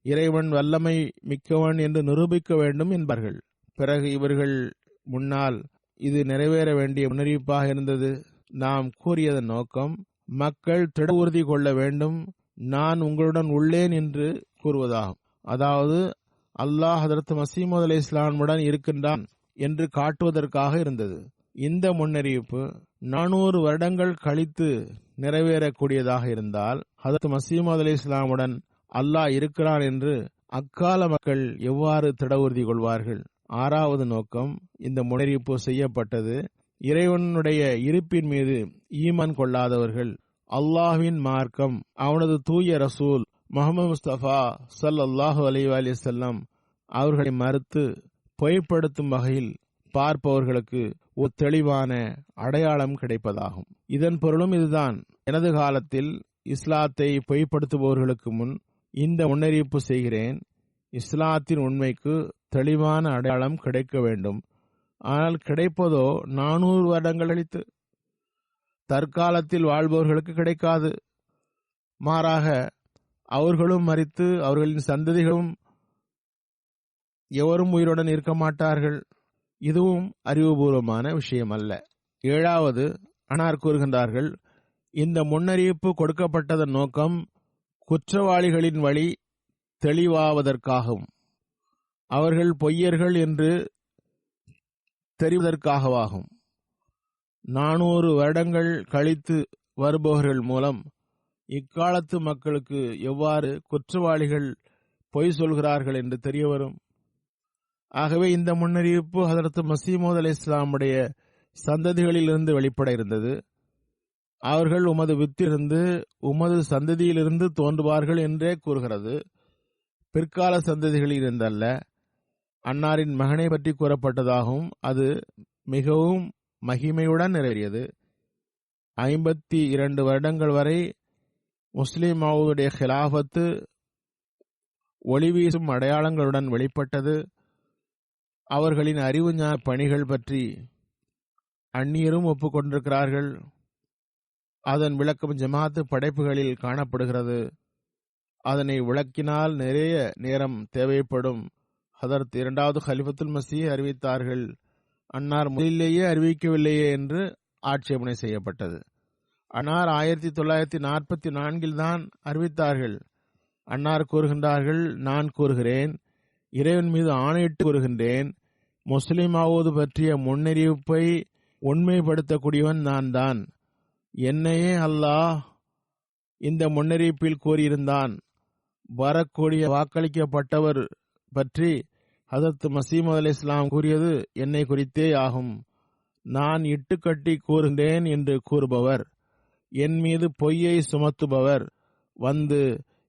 இறைவன் வல்லமை மிக்கவன் என்று நிரூபிக்க வேண்டும் என்பார்கள். பிறகு இவர்கள் முன்னால் இது நிறைவேற வேண்டிய முன்னறிவிப்பாக இருந்தது. நாம் கூறியதன் நோக்கம் மக்கள் திட உறுதி கொள்ள வேண்டும், நான் உங்களுடன் உள்ளேன் என்று கூறுவதாகும். அதாவது அல்லாஹ் ஹதரத் மஸீஹ் மவ்ஊத் அலைஹிஸ்ஸலாமுடன் இருக்கின்றான் என்று காட்டுவதற்காக இருந்தது. இந்த முன்னறிவிப்பு 400 வருடங்கள் கழித்து நிறைவேறக்கூடியதாக இருந்தால், ஹதரத் மஸீஹ் மவ்ஊத் அலைஹிஸ்ஸலாமுடன் அல்லாஹ் இருக்கிறான் என்று அக்கால மக்கள் எவ்வாறு திட உறுதி கொள்வார்கள்? 6வது நோக்கம் இந்த முன்னறிவிப்பு செய்யப்பட்டது இறைவனுடைய இருப்பின் மீது ஈமான் கொள்ளாதவர்கள், அல்லாஹ்வின் மார்க்கம், அவனது தூய ரசூல் முஹம்மது முஸ்தபா ஸல்லல்லாஹு அலைஹி வஸல்லம் அவர்களை மறுத்து பொய்ப்படுத்தும் வகையில் பார்ப்பவர்களுக்கு ஒரு தெளிவான அடையாளம் கிடைப்பதாகும். இதன் பொருளும் இதுதான். எனது காலத்தில் இஸ்லாத்தை பொய்ப்படுத்துபவர்களுக்கு முன் இந்த முன்னறிவிப்பு செய்கிறேன், இஸ்லாத்தின் உண்மைக்கு தெளிவான அடையாளம் கிடைக்க வேண்டும். ஆனால் கிடைப்பதோ 400 வருடங்கள் கழித்து. தற்காலத்தில் வாழ்பவர்களுக்கு கிடைக்காது. மாறாக அவர்களும் மரித்து அவர்களின் சந்ததிகளும் எவரும் உயிருடன் இருக்க மாட்டார்கள். இதுவும் அறிவுபூர்வமான விஷயம் அல்ல. 7வது அன்னார் கூறுகின்றார்கள், இந்த முன்னறிவிப்பு கொடுக்கப்பட்டதன் நோக்கம் குற்றவாளிகளின் வழி தெளிவாவதற்காகவும் அவர்கள் பொய்யர்கள் என்று தெரிவதற்காகவாகும். 400 வருடங்கள் கழித்து வருபவர்கள் மூலம் இக்காலத்து மக்களுக்கு எவ்வாறு குற்றவாளிகள் பொய் சொல்கிறார்கள் என்று தெரிய வரும். ஆகவே இந்த முன்னறிவிப்பு ஹதரத் மஸீஹ் மவ்ஊத் அலைஹிஸ்ஸலாமுடைய சந்ததிகளிலிருந்து வெளிப்பட இருந்தது. அவர்கள் உமது வித்திலிருந்து உமது சந்ததியிலிருந்து தோன்றுவார்கள் என்றே கூறுகிறது. பிற்கால சந்ததிகளில் இருந்தல்ல. அன்னாரின் மகனை பற்றி கூறப்பட்டதாகவும் அது மிகவும் மகிமையுடன் நிறைவேறியது. 52 வருடங்கள் வரை முஸ்லிம் மவ்ஊதுடைய ஹிலாஃபத்து ஒளிவீசும் அடையாளங்களுடன் வெளிப்பட்டது. அவர்களின் அறிவு ஞான பணிகள் பற்றி அந்நியரும் ஒப்புக்கொண்டிருக்கிறார்கள். அதன் விளக்கம் ஜமாத்து படைப்புகளில் காணப்படுகிறது. அதனை விளக்கினால் நிறைய நேரம் தேவைப்படும். ஹதரத் 2வது ஹலிஃபத்துல் மஸீஹ் அறிவித்தார்கள், அன்னார் முதலிலேயே அறிவிக்கவில்லையே என்று ஆட்சேபனை செய்யப்பட்டது. அன்னார் 1944 தான் அறிவித்தார்கள். அன்னார் கூறுகின்றார்கள், நான் கூறுகிறேன், இறைவன் மீது ஆணையிட்டு கூறுகின்றேன், முஸ்லிம் ஆவது பற்றிய முன்னறிவிப்பை உண்மைப்படுத்தக்கூடியவன் நான் தான். என்னையே அல்லாஹ் இந்த முன்னறிவிப்பில் கூறியிருந்தான். வரக்கூடிய வாக்களிக்கப்பட்டவர் பற்றி ஹதரத் மஸீஹ் மவ்ஊத் அலைஹிஸ்ஸலாம் கூறியது என்னை குறித்தே ஆகும். நான் இட்டுக்கட்டி கூறுகின்றேன் என்று கூறுபவர், என் மீது பொய்யை சுமத்துபவர் வந்து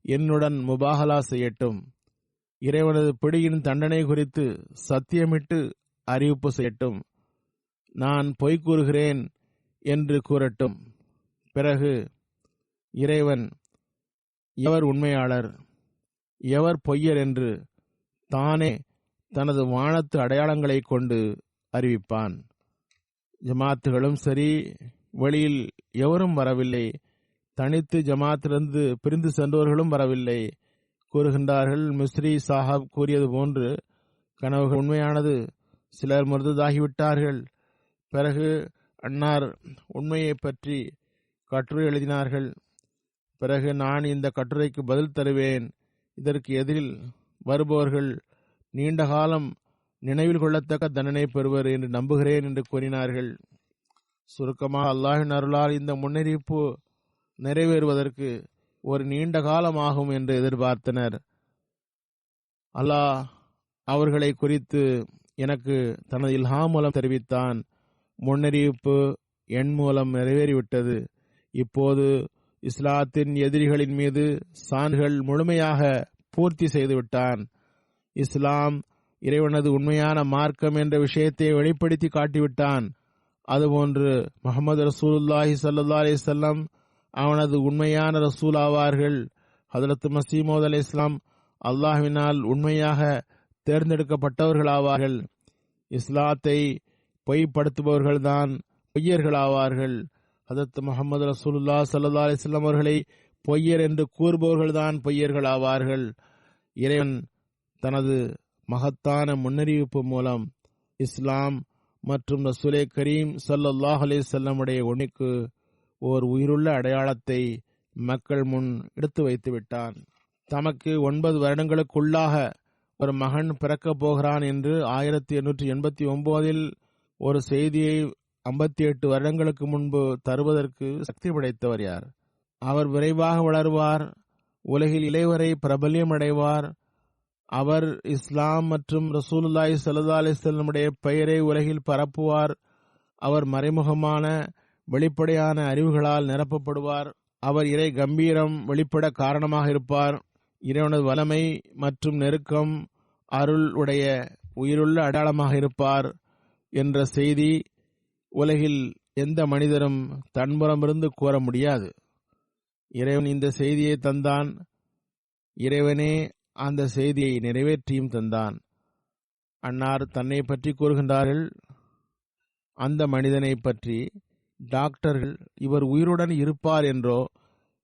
என்னுடன் முபாஹலா செய்யட்டும். இறைவனது பிடியின் தண்டனை குறித்து சத்தியமிட்டு அறிவிப்பு செய்யட்டும். நான் பொய் கூறுகிறேன் என்று கூறட்டும். பிறகு இறைவன் எவர் உண்மையாளர் எவர் பொய்யர் என்று தானே தனது வானத்து அடையாளங்களை கொண்டு அறிவிப்பான். ஜமாத்துகளும் சரி, வெளியில் எவரும் வரவில்லை. தனித்து ஜமாத்திலிருந்து பிரிந்து சென்றவர்களும் வரவில்லை. கூறுகின்றார்கள், மிஸ்ரி சாஹப் கூறியது போன்று கனவுகள் உண்மையானது. சிலர் முர்ததாகிவிட்டார்கள். பிறகு அன்னார் உண்மையை பற்றி கட்டுரை எழுதினார்கள். பிறகு நான் இந்த கட்டுரைக்கு பதில் தருவேன். இதற்கு எதிரில் வருபவர்கள் நீண்ட காலம் நினைவில் கொள்ளத்தக்க தண்டனை பெறுவர் என்று நம்புகிறேன் என்று கூறினார்கள். சுருக்கமாக, அல்லாஹ்வின் அருளால் இந்த முன்னறிவிப்பு நிறைவேறுவதற்கு ஒரு நீண்ட காலம் ஆகும் என்று எதிர்பார்த்தனர். அல்லாஹ் அவர்களை குறித்து எனக்கு தனது இல்ஹாம் மூலம் தெரிவித்தான். முன்னறிவிப்பு எண் மூலம் நிறைவேறிவிட்டது. இப்போது இஸ்லாத்தின் எதிரிகளின் மீது சான்றுகள் முழுமையாக பூர்த்தி செய்துவிட்டான். இஸ்லாம் இறைவனது உண்மையான மார்க்கம் என்ற விஷயத்தை வெளிப்படுத்தி காட்டிவிட்டான். அதுபோன்று முஹம்மது ரசூலுல்லாஹி ஸல்லல்லாஹு அலைஹி வஸல்லம் அவனது உண்மையான ரசூல் ஆவார்கள். ஹதரத் மஸீஹ் மவ்ஊத் அலைஹிஸ்ஸலாம் அல்லாஹ்வினால் உண்மையாக தேர்ந்தெடுக்கப்பட்டவர்களாவார்கள். இஸ்லாத்தை பொய்ப்படுத்துபவர்கள்தான் பொய்யர்களாவார்கள். ஹதரத் முஹம்மது ரசூலுல்லாஹி ஸல்லல்லாஹு அலைஹி வஸல்லம் அவர்களை பொய்யர் என்று கூறுபவர்கள்தான் பொய்யர்களாவார்கள். இறைவன் தனது மகத்தான முன்னறிவிப்பு மூலம் இஸ்லாம் மற்றும் ரசூலே கரீம் ஸல்லல்லாஹு அலைஹி வஸல்லம் உடைய உண்மைக்கு ஓர் உயிருள்ள அடையாளத்தை மக்கள் முன் எடுத்து வைத்து விட்டான். தமக்கு 9 வருடங்களுக்குள்ளாக ஒரு மகன் பிறக்கப் போகிறான் என்று 1889 ஒரு செய்தியை 58 வருடங்களுக்கு முன்பு தருவதற்கு சக்தி படைத்தவர் யார்? அவர் விரைவாக வளருவார், உலகில் இளைவரை பிரபல்யம் அடைவார். அவர் இஸ்லாம் மற்றும் ரசூலுல்லாஹி ஸல்லல்லாஹு அலைஹி வஸல்லம் உடைய பெயரை உலகில் பரப்புவார். அவர் மறைமுகமான வெளிப்படையான அறிவுகளால் நிரப்பப்படுவார். அவர் இறை கம்பீரம் வெளிப்பட காரணமாக இருப்பார். இறைவனது வல்லமை மற்றும் நெருக்கம் அருள் உடைய உயிருள்ள அடையாளமாக இருப்பார் என்ற செய்தி உலகில் எந்த மனிதரும் தன்புறமிருந்து கூற முடியாது. இறைவன் இந்த செய்தியை தந்தான். இறைவனே அந்த செய்தியை நிறைவேற்றியும் தந்தான். அன்னார் தன்னை பற்றி கூறுகின்றார்கள், அந்த மனிதனை பற்றி டாக்டர்கள் இவர் உயிருடன் இருப்பார் என்றோ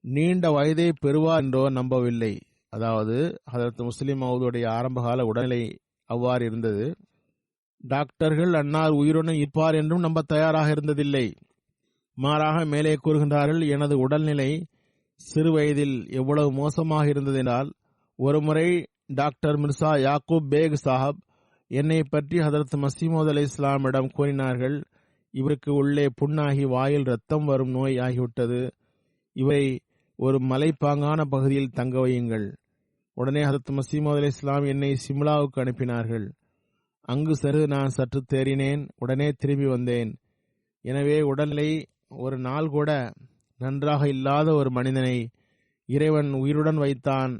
நீண்ட வயதை பெறுவார் என்றோ நம்பவில்லை. அதாவது ஹதரத் முஸ்லிம் மவ்ஊதுடைய ஆரம்பகால உடல்நிலை அவ்வாறு இருந்தது. டாக்டர்கள் அன்னார் உயிருடன் இருப்பார் என்றும் நம்ப தயாராக இருந்ததில்லை. மாறாக மேலே கூறுகின்றார்கள், எனது உடல்நிலை சிறு வயதில் எவ்வளவு மோசமாக இருந்தது என்றால், ஒருமுறை டாக்டர் மிர்சா யாக்கூப் பேக் சாஹப் என்னை பற்றி ஹதரத் மஸீஹ் மவ்ஊத் அலைஹிஸ்ஸலாமிடம் கூறினார்கள், இவருக்கு உள்ளே புண்ணாகி வாயில் ரத்தம் வரும் நோய் ஆகிவிட்டது. இவரை ஒரு மலைப்பாங்கான பகுதியில் தங்க வையுங்கள். உடனே ஹதரத் மஸீஹ் மவ்ஊத் அலைஹிஸ்ஸலாம் என்னை சிம்லாவுக்கு அனுப்பினார்கள். அங்கு சென்று நான் சற்று தேறினேன். உடனே திரும்பி வந்தேன். எனவே உடல்நிலை ஒரு நாள் கூட நன்றாக இல்லாத ஒரு மனிதனை இறைவன் உயிருடன் வைத்தான்.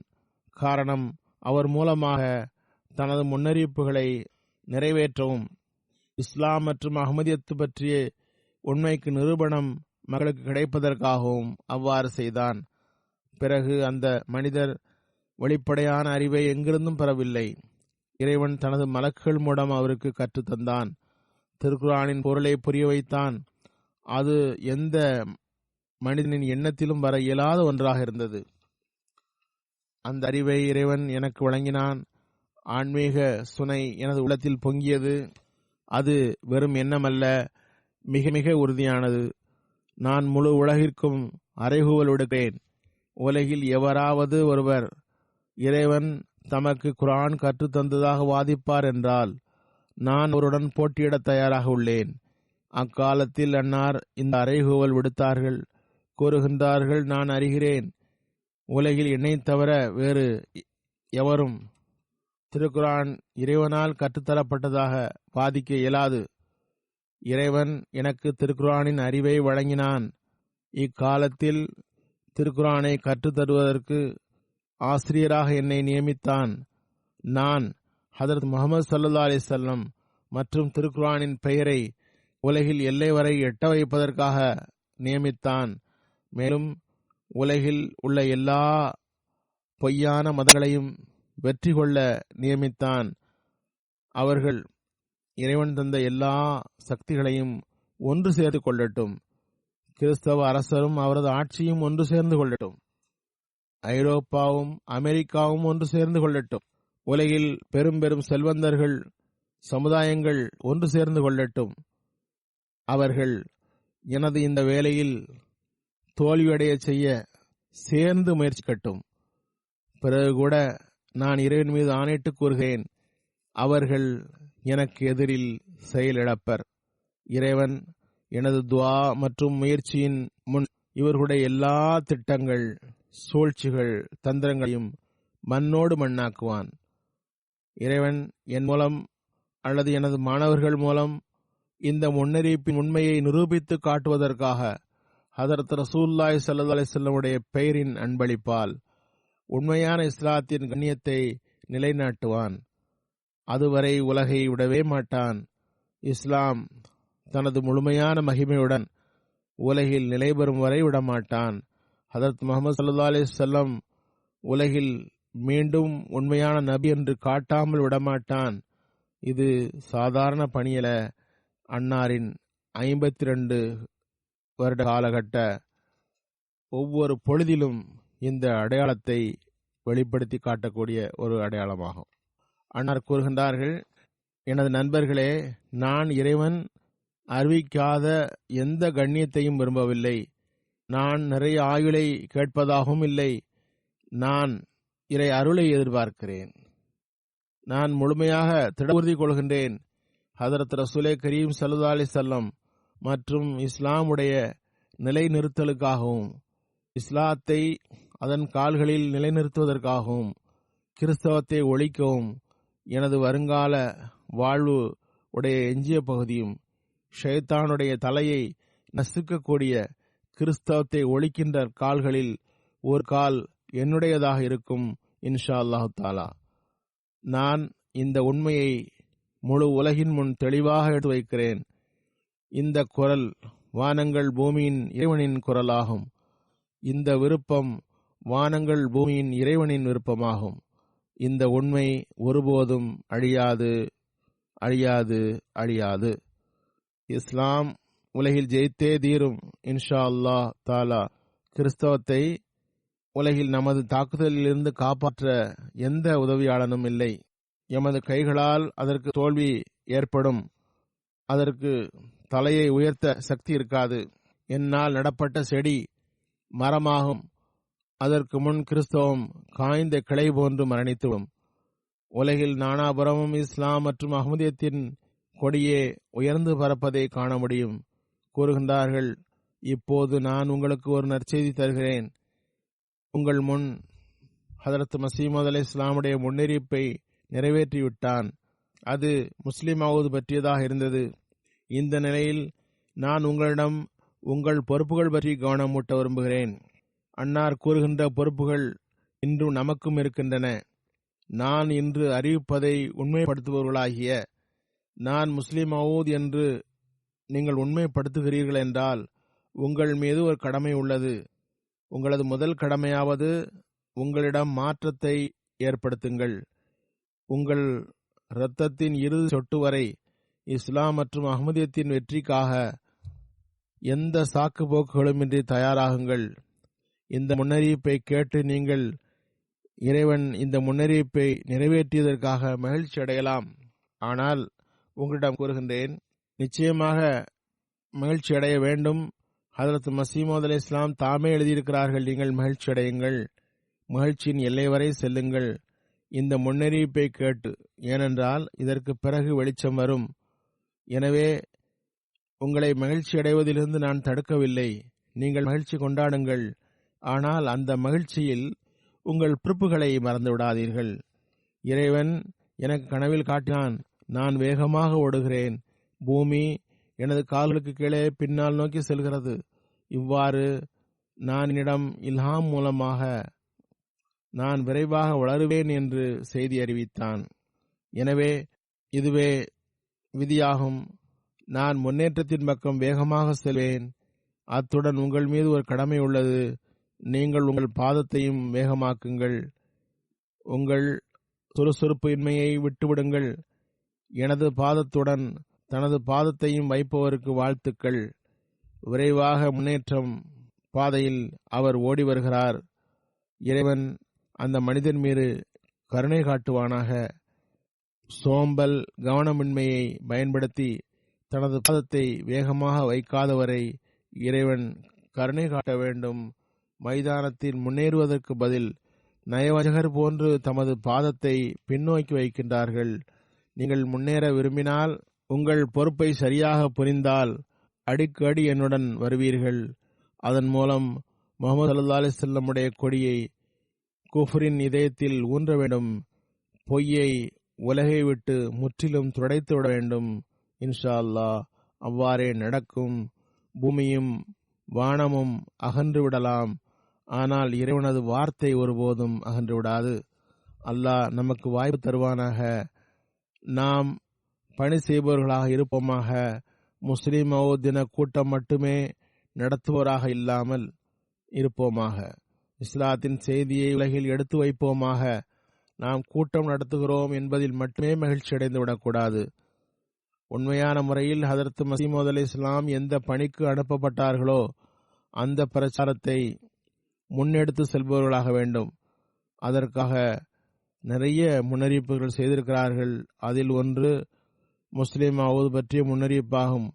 காரணம், அவர் மூலமாக தனது முன்னறிவிப்புகளை நிறைவேற்றவும் இஸ்லாம் மற்றும் அஹ்மதியத்து பற்றிய உண்மைக்கு நிரூபணம் மக்களுக்கு கிடைப்பதற்காகவும் அவ்வாறு செய்தான். பிறகு அந்த மனிதர் வெளிப்படையான அறிவை எங்கிருந்தும் பெறவில்லை. இறைவன் தனது மலக்குகள் மூலம் அவருக்கு கற்றுத்தந்தான். திருக்குர்ஆனின் பொருளை புரிய வைத்தான். அது எந்த மனிதனின் எண்ணத்திலும் வர இயலாத ஒன்றாக இருந்தது. அந்த அறிவை இறைவன் எனக்கு வழங்கினான். ஆன்மீக சுனை எனது உள்ளத்தில் பொங்கியது. அது வெறும் எண்ணமல்ல, மிக மிக உறுதியானது. நான் முழு உலகிற்கும் அறைகூவல் விடுகிறேன். உலகில் எவராவது ஒருவர் இறைவன் தமக்கு குர்ஆன் கற்றுத்தந்ததாக வாதிப்பார் என்றால் நான் அவருடன் போட்டியிட தயாராக உள்ளேன். அக்காலத்தில் அன்னார் இந்த அறைகூவல் விடுத்தார்கள். கூறுகின்றார்கள், நான் அறிகிறேன், உலகில் என்னை தவிர வேறு எவரும் திருக்குர்ஆன் இறைவனால் கற்றுத்தரப்பட்டதாக வாதிக்க இயலாது. இறைவன் எனக்கு திருக்குர்ஆனின் அறிவை வழங்கினான். இக்காலத்தில் திருக்குர்ஆனை கற்றுத்தருவதற்கு ஆசிரியராக என்னை நியமித்தான். நான் ஹதரத் முஹம்மது ஸல்லல்லாஹு அலைஹி வஸல்லம் மற்றும் திருக்குர்ஆனின் பெயரை உலகில் எல்லை வரை எட்ட வைப்பதற்காக நியமித்தான். மேலும் உலகில் உள்ள எல்லா பொய்யான மதங்களையும் வெற்றி கொள்ள நியமித்தான். அவர்கள் இறைவன் தந்த எல்லா சக்திகளையும் ஒன்று சேர்ந்து கொள்ளட்டும். கிறிஸ்தவ அரசரும் அவரது ஆட்சியும் ஒன்று சேர்ந்து கொள்ளட்டும். ஐரோப்பாவும் அமெரிக்காவும் ஒன்று சேர்ந்து கொள்ளட்டும். உலகில் பெரும் பெரும் செல்வந்தர்கள் சமுதாயங்கள் ஒன்று சேர்ந்து கொள்ளட்டும். அவர்கள் எனது இந்த வேலையில் தோல்வியடைய செய்ய சேர்ந்து முயற்சிக்கட்டும். பிறகு கூட நான் இறைவன் மீது ஆணையிட்டு கூறுகிறேன், அவர்கள் எனக்கு எதிரில் செயலிழப்பர். இறைவன் எனது துஆ மற்றும் முயற்சியின் முன் இவர்களுடைய எல்லா திட்டங்கள், சூழ்ச்சிகள், தந்திரங்களையும் மண்ணோடு மண்ணாக்குவான். இறைவன் என் மூலம் அல்லது எனது மாணவர்கள் மூலம் இந்த முன்னறிவிப்பின் உண்மையை நிரூபித்து காட்டுவதற்காக ஹதரத் ரசூலுல்லாஹி ஸல்லல்லாஹு அலைஹி வஸல்லமுடைய பெயரின் அன்பளிப்பால் உண்மையான இஸ்லாத்தின் கண்ணியத்தை நிலைநாட்டுவான். அதுவரை உலகை விடவே மாட்டான். இஸ்லாம் தனது முழுமையான மகிமையுடன் உலகில் நிலைபெறும் வரை விடமாட்டான். ஹதரத் முஹம்மது ஸல்லல்லாஹு அலைஹி வஸல்லம் உலகில் மீண்டும் உண்மையான நபி என்று காட்டாமல் விடமாட்டான். இது சாதாரண பணியல. அன்னாரின் 52 வருட காலகட்ட ஒவ்வொரு பொழுதிலும் இந்த அடையாளத்தை வெளிப்படுத்தி காட்டக்கூடிய ஒரு அடையாளமாகும். அன்னார் கூறுகின்றார்கள், எனது நண்பர்களே, நான் இறைவன் அறிவிக்காத எந்த கண்ணியத்தையும் விரும்பவில்லை. நான் நிறைய ஆயுளை கேட்பதாகவும் இல்லை. நான் இறை அருளை எதிர்பார்க்கிறேன். நான் முழுமையாக திடவுறுதி கொள்கின்றேன். ஹதரத் ரசூலே கரீம் ஸல்லல்லாஹு அலைஹி வஸல்லம் மற்றும் இஸ்லாமுடைய நிலைநிறுத்தலுக்காகவும் இஸ்லாத்தை அதன் கால்களில் நிலைநிறுத்துவதற்காகவும் கிறிஸ்தவத்தை ஒழிக்கவும் எனது வருங்கால வாழ்வு உடைய எஞ்சிய பகுதியும் ஷைத்தானுடைய தலையை நசுக்கக்கூடிய கிறிஸ்தவத்தை ஒழிக்கின்ற கால்களில் ஒரு கால் என்னுடையதாக இருக்கும் இன்ஷா அல்லாஹு தாலா. நான் இந்த உண்மையை முழு உலகின் முன் தெளிவாக எடுத்து வைக்கிறேன். இந்த குரல் வானங்கள் பூமியின் இறைவனின் குரலாகும். இந்த விருப்பம் வானங்கள் பூமியின் இறைவனின் விருப்பமாகும். இந்த உண்மை ஒருபோதும் அழியாது அழியாது அழியாது. இஸ்லாம் உலகில் ஜெயித்தே தீரும் இன்ஷா அல்லாஹ் தாலா. கிறிஸ்தவத்தை உலகில் நமது தாக்குதலிலிருந்து காப்பாற்ற எந்த உதவியாளனும் இல்லை. எமது கைகளால் அதற்கு தோல்வி ஏற்படும். அதற்கு தலையை உயர்த்த சக்தி இருக்காது. என்னால் நடப்பட்ட செடி மரமாகும். அதற்கு முன் கிறிஸ்தவம் காய்ந்த கிளை போன்று மரணித்துவிடும். உலகில் நானாபுரமும் இஸ்லாம் மற்றும் அஹ்மதியத்தின் கொடியே உயர்ந்து பறப்பதை காண முடியும். கூறுகின்றார்கள், இப்போது நான் உங்களுக்கு ஒரு நற்செய்தி தருகிறேன். உங்கள் முன் ஹதரத் மஸீஹ் மவ்ஊத் அலைஹிஸ்ஸலாமுடைய முன்னறிவிப்பை நிறைவேற்றிவிட்டான். அது முஸ்லிமாவது பற்றியதாக இருந்தது. இந்த நிலையில் நான் உங்களிடம் உங்கள் பொறுப்புகள் பற்றி கவனமூட்ட விரும்புகிறேன். அன்னார் கூறுகின்ற பொறுப்புகள் இன்றும் நமக்கும் இருக்கின்றன. நான் இன்று அறிவிப்பதை உண்மைப்படுத்துபவர்களாகிய நான் முஸ்லிம் மவுத் என்று நீங்கள் உண்மைப்படுத்துகிறீர்கள் என்றால் உங்கள் மீது ஒரு கடமை உள்ளது. உங்களது முதல் கடமையாவது உங்களிடம் மாற்றத்தை ஏற்படுத்துங்கள். உங்கள் இரத்தத்தின் இறுதி சொட்டு வரை இஸ்லாம் மற்றும் அஹ்மதியத்தின் வெற்றிக்காக எந்த சாக்கு போக்குகளுமின்றி தயாராகுங்கள். இந்த முன்னறிவிப்பை கேட்டு நீங்கள் இறைவன் இந்த முன்னறிவிப்பை நிறைவேற்றியதற்காக மகிழ்ச்சி அடையலாம். ஆனால் உங்களிடம் கூறுகின்றேன், நிச்சயமாக மகிழ்ச்சி அடைய வேண்டும். ஹதரத் மசீமோத் அலைஹிஸ்ஸலாம் தாமே எழுதியிருக்கிறார்கள், நீங்கள் மகிழ்ச்சி அடையுங்கள், மகிழ்ச்சியின் எல்லை வரை செல்லுங்கள் இந்த முன்னறிவிப்பை கேட்டு. ஏனென்றால் இதற்கு பிறகு வெளிச்சம் வரும். எனவே உங்களை மகிழ்ச்சி அடைவதிலிருந்து நான் தடுக்கவில்லை. நீங்கள் மகிழ்ச்சி கொண்டாடுங்கள். ஆனால் அந்த மகிழ்ச்சியில் உங்கள் பொறுப்புகளை மறந்து விடாதீர்கள். இறைவன் எனக்கு கனவில் காட்டினான், நான் வேகமாக ஓடுகிறேன், பூமி எனது கால்களுக்கு கீழே பின்னால் நோக்கி செல்கிறது. இவ்வாறு நான் என்னிடம் இல்ஹாம் மூலமாக நான் விரைவாக வளருவேன் என்று செய்தி அறிவித்தான். எனவே இதுவே விதியாகும். நான் முன்னேற்றத்தின் பக்கம் வேகமாக செல்வேன். அத்துடன் உங்கள் மீது ஒரு கடமை உள்ளது. நீங்கள் உங்கள் பாதத்தையும் வேகமாக்குங்கள். உங்கள் சுறுசுறுப்பு இன்மையை விட்டுவிடுங்கள். எனது பாதத்துடன் தனது பாதத்தையும் வைப்பவருக்கு வாழ்த்துக்கள். விரைவாக முன்னேற்றம் பாதையில் அவர் ஓடி வருகிறார். இறைவன் அந்த மனிதன் மீது கருணை காட்டுவானாக. சோம்பல் கவனமின்மையை பயன்படுத்தி தனது பாதத்தை வேகமாக வைக்காதவரை இறைவன் கருணை காட்ட வேண்டும். மைதானத்தில் முன்னேறுவதற்கு பதில் நயவஞ்சகர் போன்று தமது பாதத்தை பின்னோக்கி வைக்கின்றார்கள். நீங்கள் முன்னேற விரும்பினால், உங்கள் பொறுப்பை சரியாக புரிந்தால் அடிக்கடி என்னுடன் வருவீர்கள். அதன் மூலம் முஹம்மது ஸல்லல்லாஹு அலைஹி வஸல்லம் உடைய கொடியை குஃப்ரின் இதயத்தில் ஊன்ற வேண்டும். பொய்யை உலகை விட்டு முற்றிலும் துடைத்து விட வேண்டும். இன்ஷா அல்லாஹ் அவ்வாறே நடக்கும். பூமியும் வானமும் அகன்று விடலாம், ஆனால் இறைவனது வார்த்தை ஒருபோதும் அகன்று விடாது. அல்லாஹ் நமக்கு வாய்ப்பு தருவானாக. நாம் பணி செய்பவர்களாக இருப்போமாக. முஸ்லிம் மவுத் தின கூட்டம் மட்டுமே நடத்துவோராக இல்லாமல் இருப்போமாக. இஸ்லாத்தின் செய்தியை உலகில் எடுத்து வைப்போமாக. நாம் கூட்டம் நடத்துகிறோம் என்பதில் மட்டுமே மகிழ்ச்சி அடைந்து விடக்கூடாது. உண்மையான முறையில் ஹதரத் மஸீஹ் மவ்ஊத் அலைஹிஸ்ஸலாம் எந்த பணிக்கு அனுப்பப்பட்டார்களோ அந்த பிரச்சாரத்தை முன்னெடுத்து செல்பவர்களாக வேண்டும். அதற்காக நிறைய முன்னறிவிப்புகள் செய்திருக்கிறார்கள். அதில் ஒன்று முஸ்லிம் மவ்ஊத் பற்றிய முன்னறிவிப்பாகும்.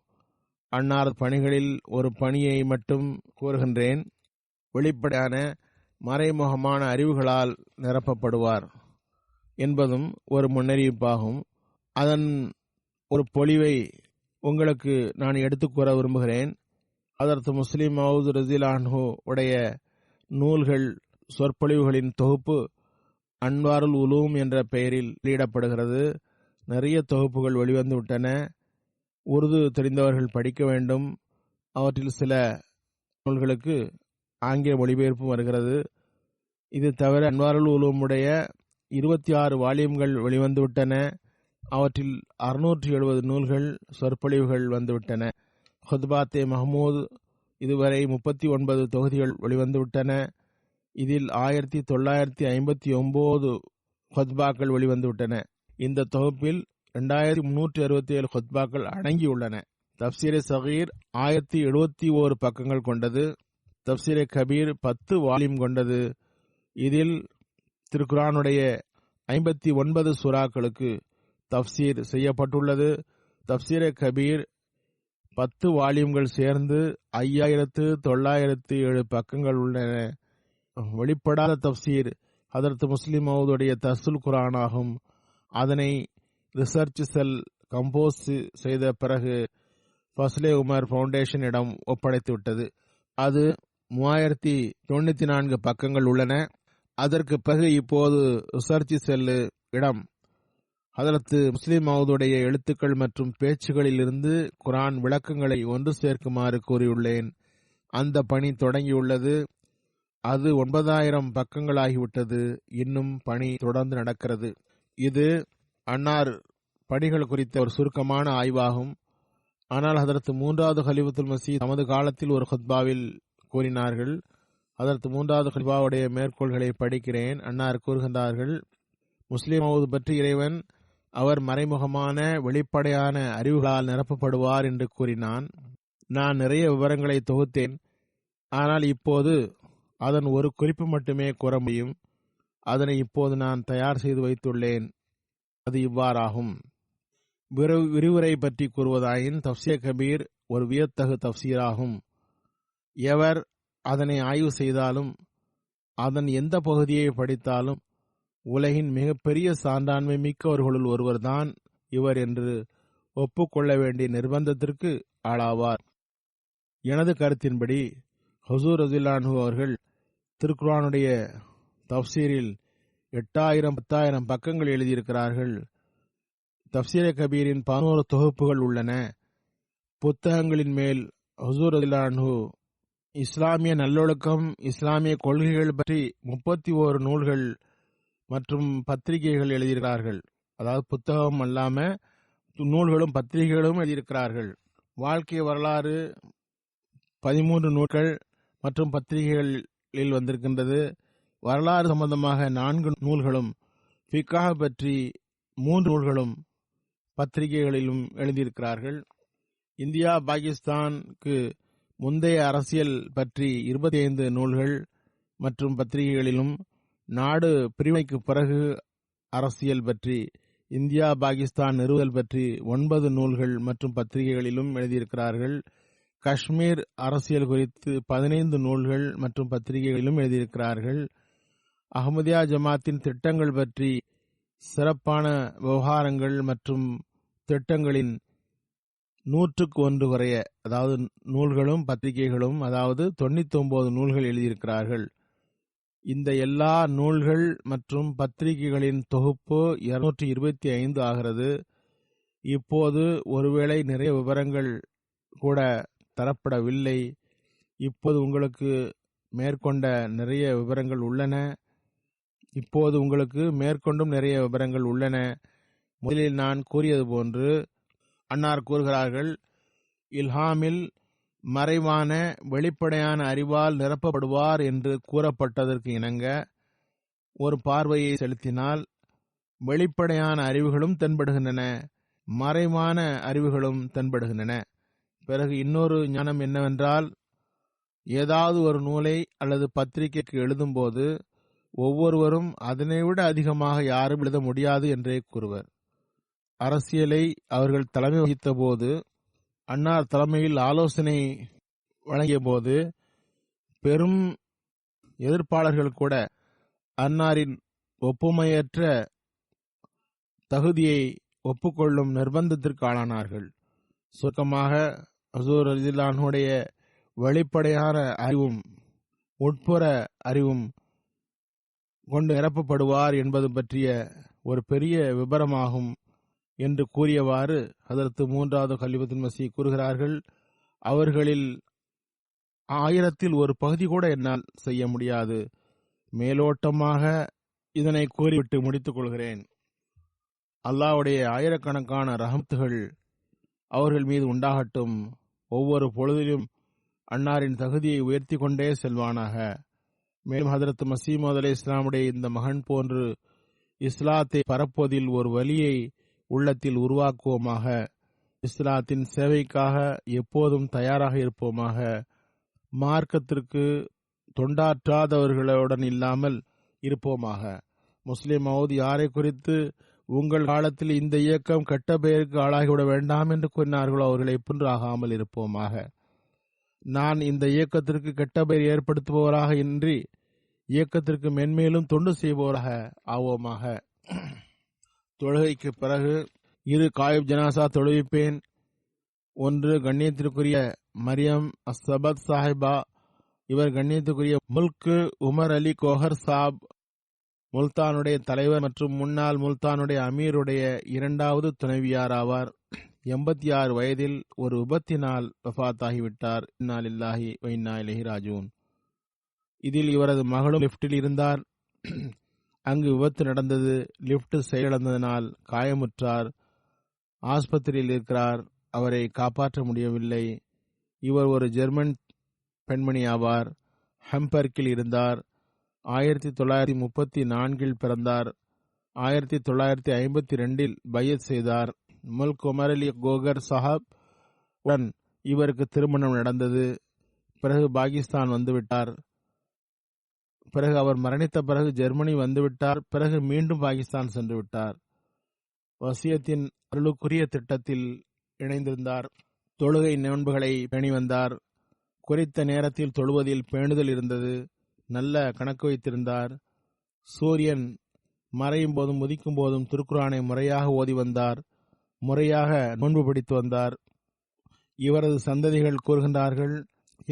அன்னார் பணிகளில் ஒரு பணியை மட்டும் கூறுகின்றேன். வெளிப்படையான மறைமுகமான அறிவுகளால் நிரப்பப்படுவார் என்பதும் ஒரு முன்னறிவிப்பாகும். அதன் ஒரு பொலிவை உங்களுக்கு நான் எடுத்துக் கூற விரும்புகிறேன். ஹதரத் முஸ்லிம் மவ்ஊத் ரஸியல்லாஹு அன்ஹு உடைய நூல்கள் சொற்பொழிவுகளின் தொகுப்பு அன்வாருல் உலூம் என்ற பெயரில் வெளியிடப்படுகிறது. நிறைய தொகுப்புகள் வெளிவந்து விட்டன. உருது தெரிந்தவர்கள் படிக்க வேண்டும். அவற்றில் சில நூல்களுக்கு ஆங்கில மொழிபெயர்ப்பும் வருகிறது. இது தவிர அன்வாருல் உலூம் உடைய 26 வால்யூம்கள் வெளிவந்துவிட்டன. அவற்றில் 670 நூல்கள் சொற்பொழிவுகள் வந்துவிட்டன. ஹுத்பாத்தே மஹ்மூத் இதுவரை 39 தொகுதிகள் வெளிவந்துவிட்டன. இதில் 1959 ஹுத்பாக்கள் வெளிவந்துவிட்டன. இந்த தொகுப்பில் 2367 ஹுத்பாக்கள் அடங்கியுள்ளன. தப்சீரே சகீர் 1071 பக்கங்கள் கொண்டது. தப்சீரே கபீர் 10 வால்யூம் கொண்டது. இதில் திருக்குரானுடைய 59 சூறாக்களுக்கு தப்சீர் செய்யப்பட்டுள்ளது. தப்சீரே கபீர் 10 வால்யூம்கள் சேர்ந்து 5907 பக்கங்கள் உள்ளன. வெளிப்படாத தப்சீர் ஹதரத் முஸ்லிம் மவ்ஊதுடைய தஃசீருல் குர்ஆன் ஆகும். அதனை ரிசர்ச் செல் கம்போஸ் செய்த பிறகு ஃபஸ்லே உமர் ஃபவுண்டேஷனிடம் ஒப்படைத்து விட்டது. அது 3094 பக்கங்கள் உள்ளன. அதற்கு பிறகு இப்போது ரிசர்ச் செல் இடம் ஹதரத் முஸ்லிம் மவுதுடைய எழுத்துக்கள் மற்றும் பேச்சுகளிலிருந்து குர்ஆன் விளக்கங்களை ஒன்று சேர்க்குமாறு கூறியுள்ளேன். அந்த பணி தொடங்கியுள்ளது. அது 9000 பக்கங்களாகிவிட்டது. இன்னும் பணி தொடர்ந்து நடக்கிறது. இது அன்னார் பணிகள் குறித்த ஒரு சுருக்கமான ஆய்வாகும். ஆனால் ஹதரத் 3வது கலீஃபத்துல் மஸீஹ் தமது காலத்தில் ஒரு குத்பாவில் கூறினார்கள். ஹதரத் 3வது கலீஃபாவுடைய மேற்கோள்களை படிக்கிறேன். அன்னார் கூறுகின்றார்கள், முஸ்லிம் மவுது பற்றி இறைவன் அவர் மறைமுகமான வெளிப்படையான அறிவுகளால் நிரப்பப்படுவார் என்று கூறினான். நான் நிறைய விவரங்களை தொகுத்தேன். ஆனால் இப்போது அதன் ஒரு குறிப்பு மட்டுமே கூற முடியும். அதனை இப்போது நான் தயார் செய்து வைத்துள்ளேன். அது இவ்வாறாகும். விரிவுரை பற்றி கூறுவதாயின் தஃப்சீர் கபீர் ஒரு வியத்தகு தஃப்சீராகும். எவர் அதனை ஆய்வு செய்தாலும் அதன் எந்த பகுதியை படித்தாலும் உலகின் மிகப்பெரிய சான்றாண்மை மிக்கவர்களுள் ஒருவர்தான் இவர் என்று ஒப்புக்கொள்ள வேண்டிய நிர்பந்தத்திற்கு ஆளாவார். எனது கருத்தின்படி ஹுசூர் ரலியல்லாஹு அன்ஹு அவர்கள் திருக்குர்ஆனுடைய தஃப்சீரில் 8000-10,000 பக்கங்கள் எழுதியிருக்கிறார்கள். தஃப்சீர் கபீரின் 11 தொகுப்புகள் உள்ளன. புத்தகங்களின் மேல் ஹுசூர் ரலியல்லாஹு அன்ஹு இஸ்லாமிய நல்லொழுக்கம், இஸ்லாமிய கொள்கைகள் பற்றி 31 நூல்கள் மற்றும் பத்திரிகைகள் எழுதியிருக்கிறார்கள். அதாவது புத்தகம் அல்லாம நூல்களும் பத்திரிகைகளும் எழுதியிருக்கிறார்கள். வாழ்க்கை வரலாறு 13 நூல்கள் மற்றும் பத்திரிகைகளில் வந்திருக்கின்றது. வரலாறு சம்பந்தமாக 4 நூல்களும், ஃபிக்ஹ் பற்றி 3 நூல்களும் பத்திரிகைகளிலும் எழுதியிருக்கிறார்கள். இந்தியா பாகிஸ்தானுக்கு முந்தைய அரசியல் பற்றி 25 நூல்கள் மற்றும் பத்திரிகைகளிலும், நாடு பிரிவினைக்கு பிறகு அரசியல் பற்றி, இந்தியா பாகிஸ்தான் நிறுவல் பற்றி 9 நூல்கள் மற்றும் பத்திரிகைகளிலும் எழுதியிருக்கிறார்கள். காஷ்மீர் அரசியல் குறித்து 15 நூல்கள் மற்றும் பத்திரிகைகளிலும் எழுதியிருக்கிறார்கள். அஹ்மதியா ஜமாத்தின் திட்டங்கள் பற்றி, சிறப்பான விவகாரங்கள் மற்றும் திட்டங்களின் 101 குறைய, அதாவது நூல்களும் பத்திரிகைகளும், அதாவது 99 நூல்கள் எழுதியிருக்கிறார்கள். இந்த எல்லா நூல்கள் மற்றும் பத்திரிகைகளின் தொகுப்பு 225 ஆகிறது. இப்போது ஒருவேளை நிறைய விவரங்கள் கூட தரப்படவில்லை. இப்போது உங்களுக்கு மேற்கொண்ட நிறைய விவரங்கள் உள்ளன. முதலில் நான் கூறியது போன்று அன்னார் கூறுகிறார்கள், இல்ஹாமில் மறைவான வெளிப்படையான அறிவால் நிரப்பப்படுவார் என்று கூறப்பட்டதற்கு இணங்க ஒரு பார்வையை செலுத்தினால் வெளிப்படையான அறிவுகளும் தென்படுகின்றன, மறைவான அறிவுகளும் தென்படுகின்றன. பிறகு இன்னொரு ஞானம் என்னவென்றால், ஏதாவது ஒரு நூலை அல்லது பத்திரிகைக்கு எழுதும்போது ஒவ்வொருவரும் அதனைவிட அதிகமாக யாரும் எழுத முடியாது என்றே கூறுவர். அரசியலை அவர்கள் தலைமை வகித்த போது, அன்னார் தலைமையில் ஆலோசனை வழங்கிய போது, பெரும் எதிர்ப்பாளர்கள் கூட அன்னாரின் ஒப்புமையற்ற தகுதியை ஒப்புக்கொள்ளும் நிர்பந்தத்திற்கு ஆளானார்கள். சுருக்கமாக, ஹுசூர் ரலியல்லாஹு அன்ஹுடைய வெளிப்படையான அறிவும் உட்புற அறிவும் கொண்டு நிரப்பப்படுவார் என்பது பற்றிய ஒரு பெரிய விபரமாகும் என்று கூறியவாறு ஹதரத் 3வது கலீஃபத்துல் மஸீஹ் கூறுகிறார்கள், அவர்களில் 1000ல் ஒரு பகுதி கூட என்னால் செய்ய முடியாது. மேலோட்டமாக இதனை கூறிவிட்டு முடித்துக் கொள்கிறேன். அல்லாஹ்வுடைய ஆயிரக்கணக்கான ரஹமத்துகள் அவர்கள் மீது உண்டாகட்டும். ஒவ்வொரு பொழுதிலும் அன்னாரின் தகுதியை உயர்த்தி கொண்டே செல்வானாக. மேலும் ஹதரத் மஸீஹ் மவ்ஊத் அலைஹிஸ்ஸலாமுடைய இந்த மகன் போன்று இஸ்லாத்தை பரப்புவதில் ஒரு வலியை உள்ளத்தில் உருவாக்குவோமாக. இஸ்லாத்தின் சேவைக்காக எப்போதும் தயாராக இருப்போமாக. மார்க்கத்திற்கு தொண்டாற்றாதவர்களுடன் இல்லாமல் இருப்போமாக. முஸ்லிம் மவ்ஊத் யாரை குறித்து உங்கள் காலத்தில் இந்த இயக்கம் கெட்ட பெயருக்கு ஆளாகிவிட வேண்டாம் என்று கூறினார்களோ அவர்களை போன்று ஆகாமல் இருப்போமாக. நான் இந்த இயக்கத்திற்கு கெட்ட பெயர் ஏற்படுத்துபவராக இன்றி இயக்கத்திற்கு மென்மேலும் தொண்டு செய்பவராக ஆவோமாக. தொழுகைக்கு பிறகு 2 காயிப் ஜனாசா தொழுவிப்பேன். ஒன்று கண்ணியத்திற்குரிய மரியம் அஸ்ஸபத் சாஹிபா, இவர் கண்ணியத்துக்குரிய முல்க் உமர் அலி கோஹர் சாப் முல்தானுடைய தலைவர் மற்றும் முன்னாள் முல்தானுடைய அமீருடைய இரண்டாவது துணைவியார் ஆவார். 86 வயதில் ஒரு விபத்தினால் வஃபாத்தாகிவிட்டார். இன்னா லில்லாஹி வ இன்னா இலைஹி ராஜிஊன். இதில் இவரது மகளும் லிப்டில் இருந்தார். அங்கு விபத்து நடந்தது. லிப்ட் செயலிழந்ததனால் காயமுற்றார். ஆஸ்பத்திரியில் இருக்கிறார். அவரை காப்பாற்ற முடியவில்லை. இவர் ஒரு ஜெர்மன் பெண்மணி ஆவார். ஹம்பர்க்கில் இருந்தார். 1934 பிறந்தார். 1952 பையத் செய்தார். முல்க் உமர் அலி கோகர் சாஹப் உடன் இவருக்கு திருமணம் நடந்தது. பிறகு பாகிஸ்தான் வந்துவிட்டார். பிறகு அவர் மரணித்த பிறகு ஜெர்மனி வந்துவிட்டார். பிறகு மீண்டும் பாகிஸ்தான் சென்று விட்டார். வசியத்தின் அருளுக்குரிய திட்டத்தில் இணைந்திருந்தார். தொழுகை நோன்புகளை பேணி வந்தார். குறித்த நேரத்தில் தொழுவதில் பேணுதல் இருந்தது. நல்ல கணக்கு வைத்திருந்தார். சூரியன் மறையும் போதும் உதிக்கும் போதும் திருக்குரானை முறையாக ஓதி வந்தார். முறையாக நோன்பு பிடித்து வந்தார். இவரது சந்ததிகள் கூறுகின்றார்கள்,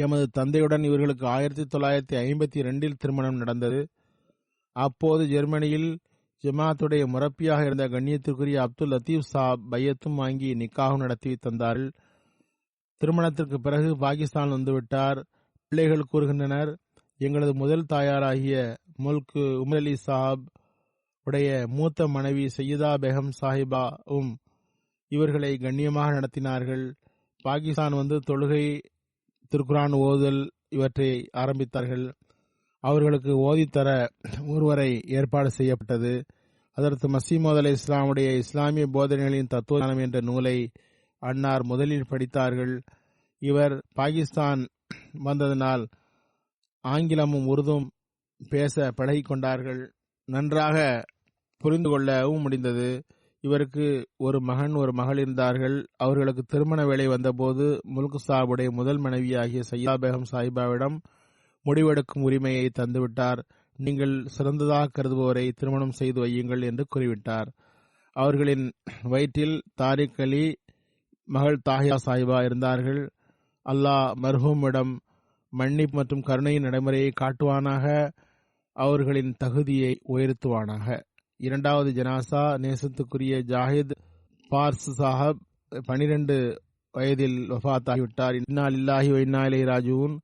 எமது தந்தையுடன் இவர்களுக்கு 1952 திருமணம் நடந்தது. அப்போது ஜெர்மனியில் ஜமாத்துடைய முரப்பியாக இருந்த கண்ணியத்திற்குரிய அப்துல் லத்தீப் சாப் பையத்தும் வாங்கி நிக்காகும் நடத்தி தந்தார்கள். திருமணத்திற்கு பிறகு பாகிஸ்தான் வந்துவிட்டார். பிள்ளைகள் கூறுகின்றனர், எங்களது முதல் தாயாராகிய முல்க் உமர் அலி சாப் உடைய மூத்த மனைவி சையதா பேகம் சாஹிபாவும் இவர்களை கண்ணியமாக நடத்தினார்கள். பாகிஸ்தான் வந்து தொழுகை, திருக்குரான் ஓதுதல் இவற்றை ஆரம்பித்தார்கள். அவர்களுக்கு ஓதித்தர ஒருவரை ஏற்பாடு செய்யப்பட்டது. அதற்கு மசீமோத் அலை இஸ்லாமுடைய இஸ்லாமிய போதனைகளின் தத்துவஞானம் என்ற நூலை அன்னார் முதலில் படித்தார்கள். இவர் பாகிஸ்தான் வந்ததனால் ஆங்கிலமும் உருதும் பேச பழகிக் கொண்டார்கள். நன்றாக புரிந்து கொள்ளவும் முடிந்தது. இவருக்கு ஒரு மகன் ஒரு மகள் இருந்தார்கள். அவர்களுக்கு திருமண வேலை வந்தபோது முல்க் சாபுடைய முதல் மனைவியாகிய சையதா பேகம் சாஹிபாவிடம் முடிவெடுக்கும் உரிமையை தந்துவிட்டார். நீங்கள் சிறந்ததாக கருதுபவரை திருமணம் செய்து வையுங்கள் என்று கூறிவிட்டார். அவர்களின் வயிற்றில் தாரிக் அலி, மகள் தாஹியா சாஹிபா இருந்தார்கள். அல்லாஹ் மர்ஹூமிடம் மன்னிப்பு மற்றும் கருணையின் நடைமுறையை காட்டுவானாக, அவர்களின் தகுதியை உயர்த்துவானாக. இரண்டாவது ஜனாசா நேசத்துக்குரிய ஜாஹித் பார்ஸ் சாஹப் 12 வயதில் வஃபாத்தாகிவிட்டார். இன்னா லில்லாஹி வ இன்னா இலைஹி ராஜிஊன்.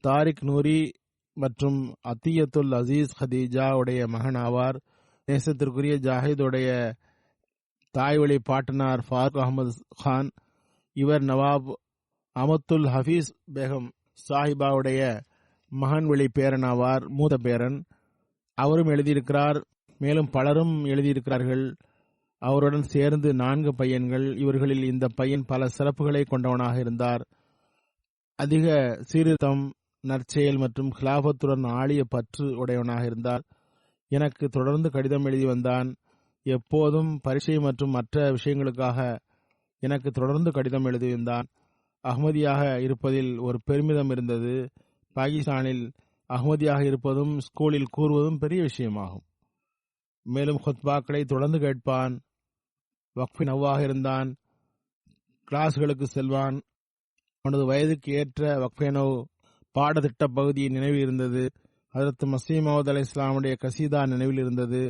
தாரிக் நூரி மற்றும் அத்தியத்துல் அசீஸ் ஹதீஜா உடைய மகன் ஆவார். நேசத்திற்குரிய ஜாஹிதுடைய தாய்வழி பாட்டனார் ஃபாரூக் அகமது கான். இவர் நவாப் அமத்துல் ஹபீஸ் பேகம் சாஹிபாவுடைய மகன் வழி பேரனாவார், மூத்த பேரன். அவரும் எழுதியிருக்கிறார். மேலும் பலரும் எழுதியிருக்கிறார்கள். அவருடன் சேர்ந்து 4 பையன்கள். இவர்களில் இந்த பையன் பல சிறப்புகளை கொண்டவனாக இருந்தார். அதிக சீர்திருத்தம், நற்செயல் மற்றும் கிலாபத்துடன் ஆழிய பற்று உடையவனாக இருந்தார். எனக்கு தொடர்ந்து கடிதம் எழுதி வந்தான். எப்போதும் பரீட்சை மற்றும் மற்ற விஷயங்களுக்காக எனக்கு தொடர்ந்து கடிதம் எழுதி வந்தான். அஹ்மதியாக இருப்பதில் ஒரு பெருமிதம் இருந்தது. பாகிஸ்தானில் அஹ்மதியாக இருப்பதும் ஸ்கூலில் கூறுவதும் பெரிய விஷயமாகும். மேலும் ஹுத்பாக்களை தொடர்ந்து கேட்பான். வக்ஃபின் அவ்வாக இருந்தான். கிளாஸ்களுக்கு செல்வான். அவனது வயதுக்கு ஏற்ற வக்ஃபேனோ பாடத்திட்ட பகுதி நினைவில் இருந்தது. ஹஜ்ரத் மஸீஹ் மவ்ஊத் அலை இஸ்லாமுடைய கசீதா நினைவில் இருந்தது.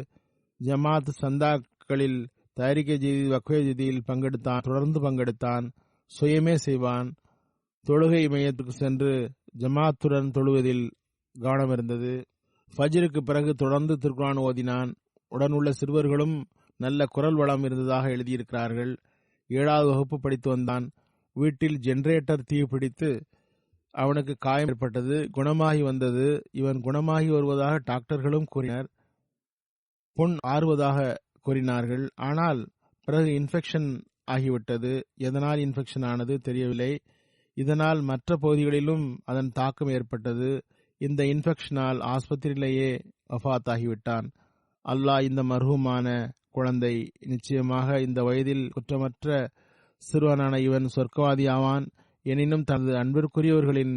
ஜமாத் சந்தாக்களில் தாரிகே ஜதீத், வக்ஃபே ஜதீதில் பங்கெடுத்தான். தொடர்ந்து பங்கெடுத்தான். சுயமே செய்வான். தொழுகை மையத்துக்கு சென்று ஜமாத்துடன் தொழுவதில் கவனம் இருந்தது. ஃபஜ்ருக்கு பிறகு தொடர்ந்து திருக்குரான் ஓதினான். உடனுள்ள சிறுவர்களும் நல்ல குரல் வளம் இருந்ததாக எழுதியிருக்கிறார்கள். 7வது வகுப்பு படித்து வந்தான். வீட்டில் ஜெனரேட்டர் தீ பிடித்து அவனுக்கு காயம் ஏற்பட்டது. குணமாகி வந்தது. இவன் குணமாகி வருவதாக டாக்டர்களும் கூறினர். புண் ஆறுவதாக கூறினார்கள். ஆனால் பிறகு இன்ஃபெக்ஷன் ஆகிவிட்டது. எதனால் இன்ஃபெக்ஷன் ஆனது தெரியவில்லை. இதனால் மற்ற பகுதிகளிலும் அதன் தாக்கம் ஏற்பட்டது. இந்த இன்ஃபெக்ஷனால் ஆஸ்பத்திரியிலேயே வஃபாத் ஆகிவிட்டான். அல்லாஹ் இந்த மர்ஹூமான குழந்தை நிச்சயமாக இந்த வயதில் குற்றமற்ற சிறுவனான இவன் சொர்க்கவாதி ஆவான். எனினும் தனது அன்பிற்குரியவர்களின்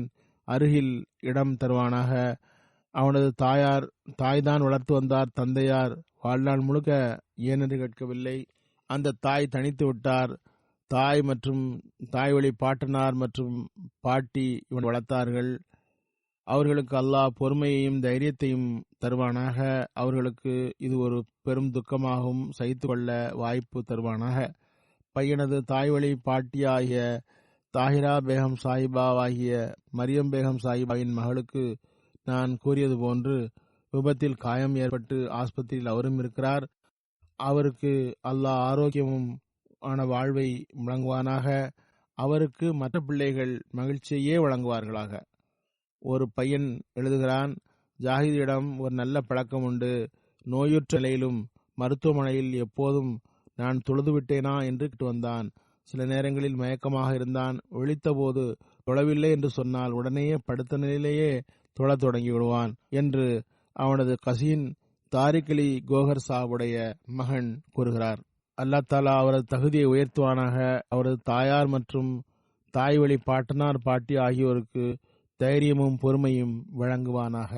அருகில் இடம் தருவானாக. அவனது தாய்தான் வளர்த்து வந்தார். தந்தையார் வாழ்நாள் முழுக்க ஏனென்று கேட்கவில்லை. அந்த தாய் தனித்து விட்டார். தாய் மற்றும் தாய் வழி பாட்டனார் மற்றும் பாட்டி இவன் வளர்த்தார்கள். அவர்களுக்கு அல்லாஹ் பொறுமையையும் தைரியத்தையும் தருவானாக. அவர்களுக்கு இது ஒரு பெரும் துக்கமாகவும் சகித்து கொள்ள வாய்ப்பு தருவானாக. பையனது தாய்வழி பாட்டியாகிய தாஹிரா பேகம் சாஹிபாவாகிய மரியம் பேகம் சாஹிபாவின் மகளுக்கு நான் கூறியது போன்று விபத்தில் காயம் ஏற்பட்டு ஆஸ்பத்திரியில் அவரும் இருக்கிறார். அவருக்கு அல்லாஹ் ஆரோக்கியமும் ஆன வாழ்வை வழங்குவானாக. அவருக்கு மற்ற பிள்ளைகள் மகிழ்ச்சியையே வழங்குவார்களாக. ஒரு பையன் எழுதுகிறான், ஜாஹிதிடம் ஒரு நல்ல பழக்கம் உண்டு. நோயுற்ற நிலையிலும் மருத்துவமனையில் எப்போதும் நான் தொழுது விட்டேனா என்று கேட்டு வந்தான். சில நேரங்களில் மயக்கமாக இருந்தான். விழித்தபோது தொழவில்லை என்று சொன்னால் உடனேயே படுத்த நிலையிலேயே தொழத் தொடங்கி விடுவான் என்று அவனது கசீன் தாரிக் அலி கோஹர் சாவுடைய மகன் கூறுகிறார். அல்லாஹ் தாலா அவரது தகுதியை உயர்த்துவானாக. அவரது தாயார் மற்றும் தாய் வழி பாட்டனார் பாட்டி ஆகியோருக்கு தைரியமும் பொறுமையும் வழங்குவானாக.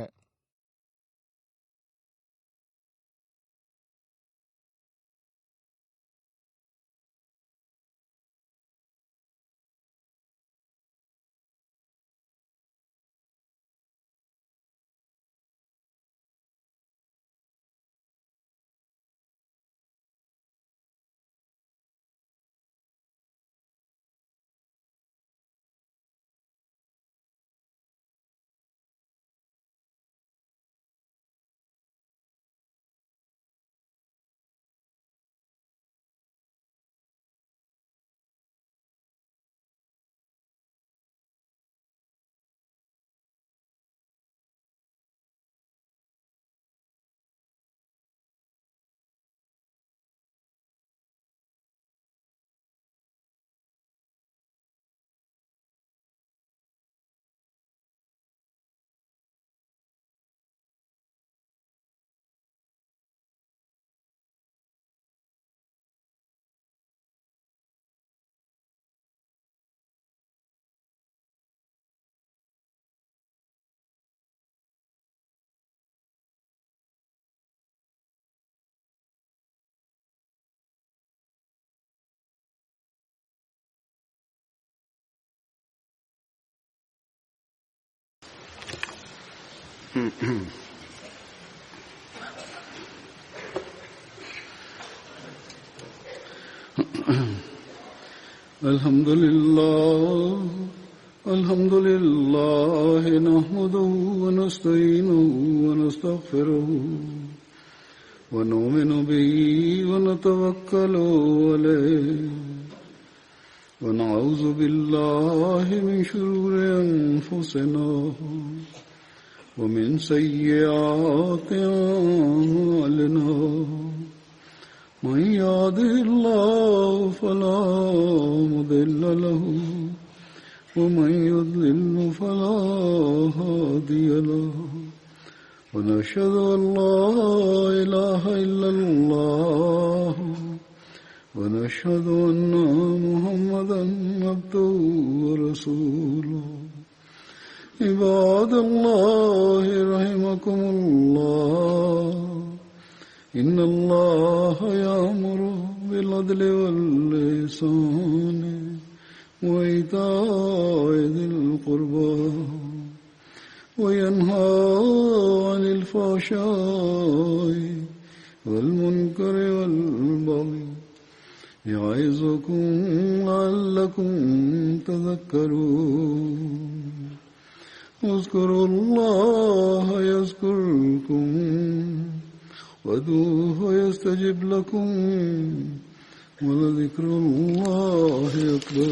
الحمد لله نحمده ونستعينه ونستغفره ونؤمن به ونتوكل عليه ونعوذ بالله من شرور أنفسنا ومن سيئات أعمالنا من يهده الله فلا مضل له ومن يضلل فلا هادي له ونشهد أن لا إله إلا الله ونشهد أن محمدا عبده ورسوله عباد الله رحمكم الله إن الله يأمر بالعدل والإحسان وإيتاء ذي القربى وينهى عن الفحشاء والمنكر والبغي يعظكم لعلكم تذكرون اذكروا الله يذكركم وادعوه يستجب لكم ولذكر الله أكبر.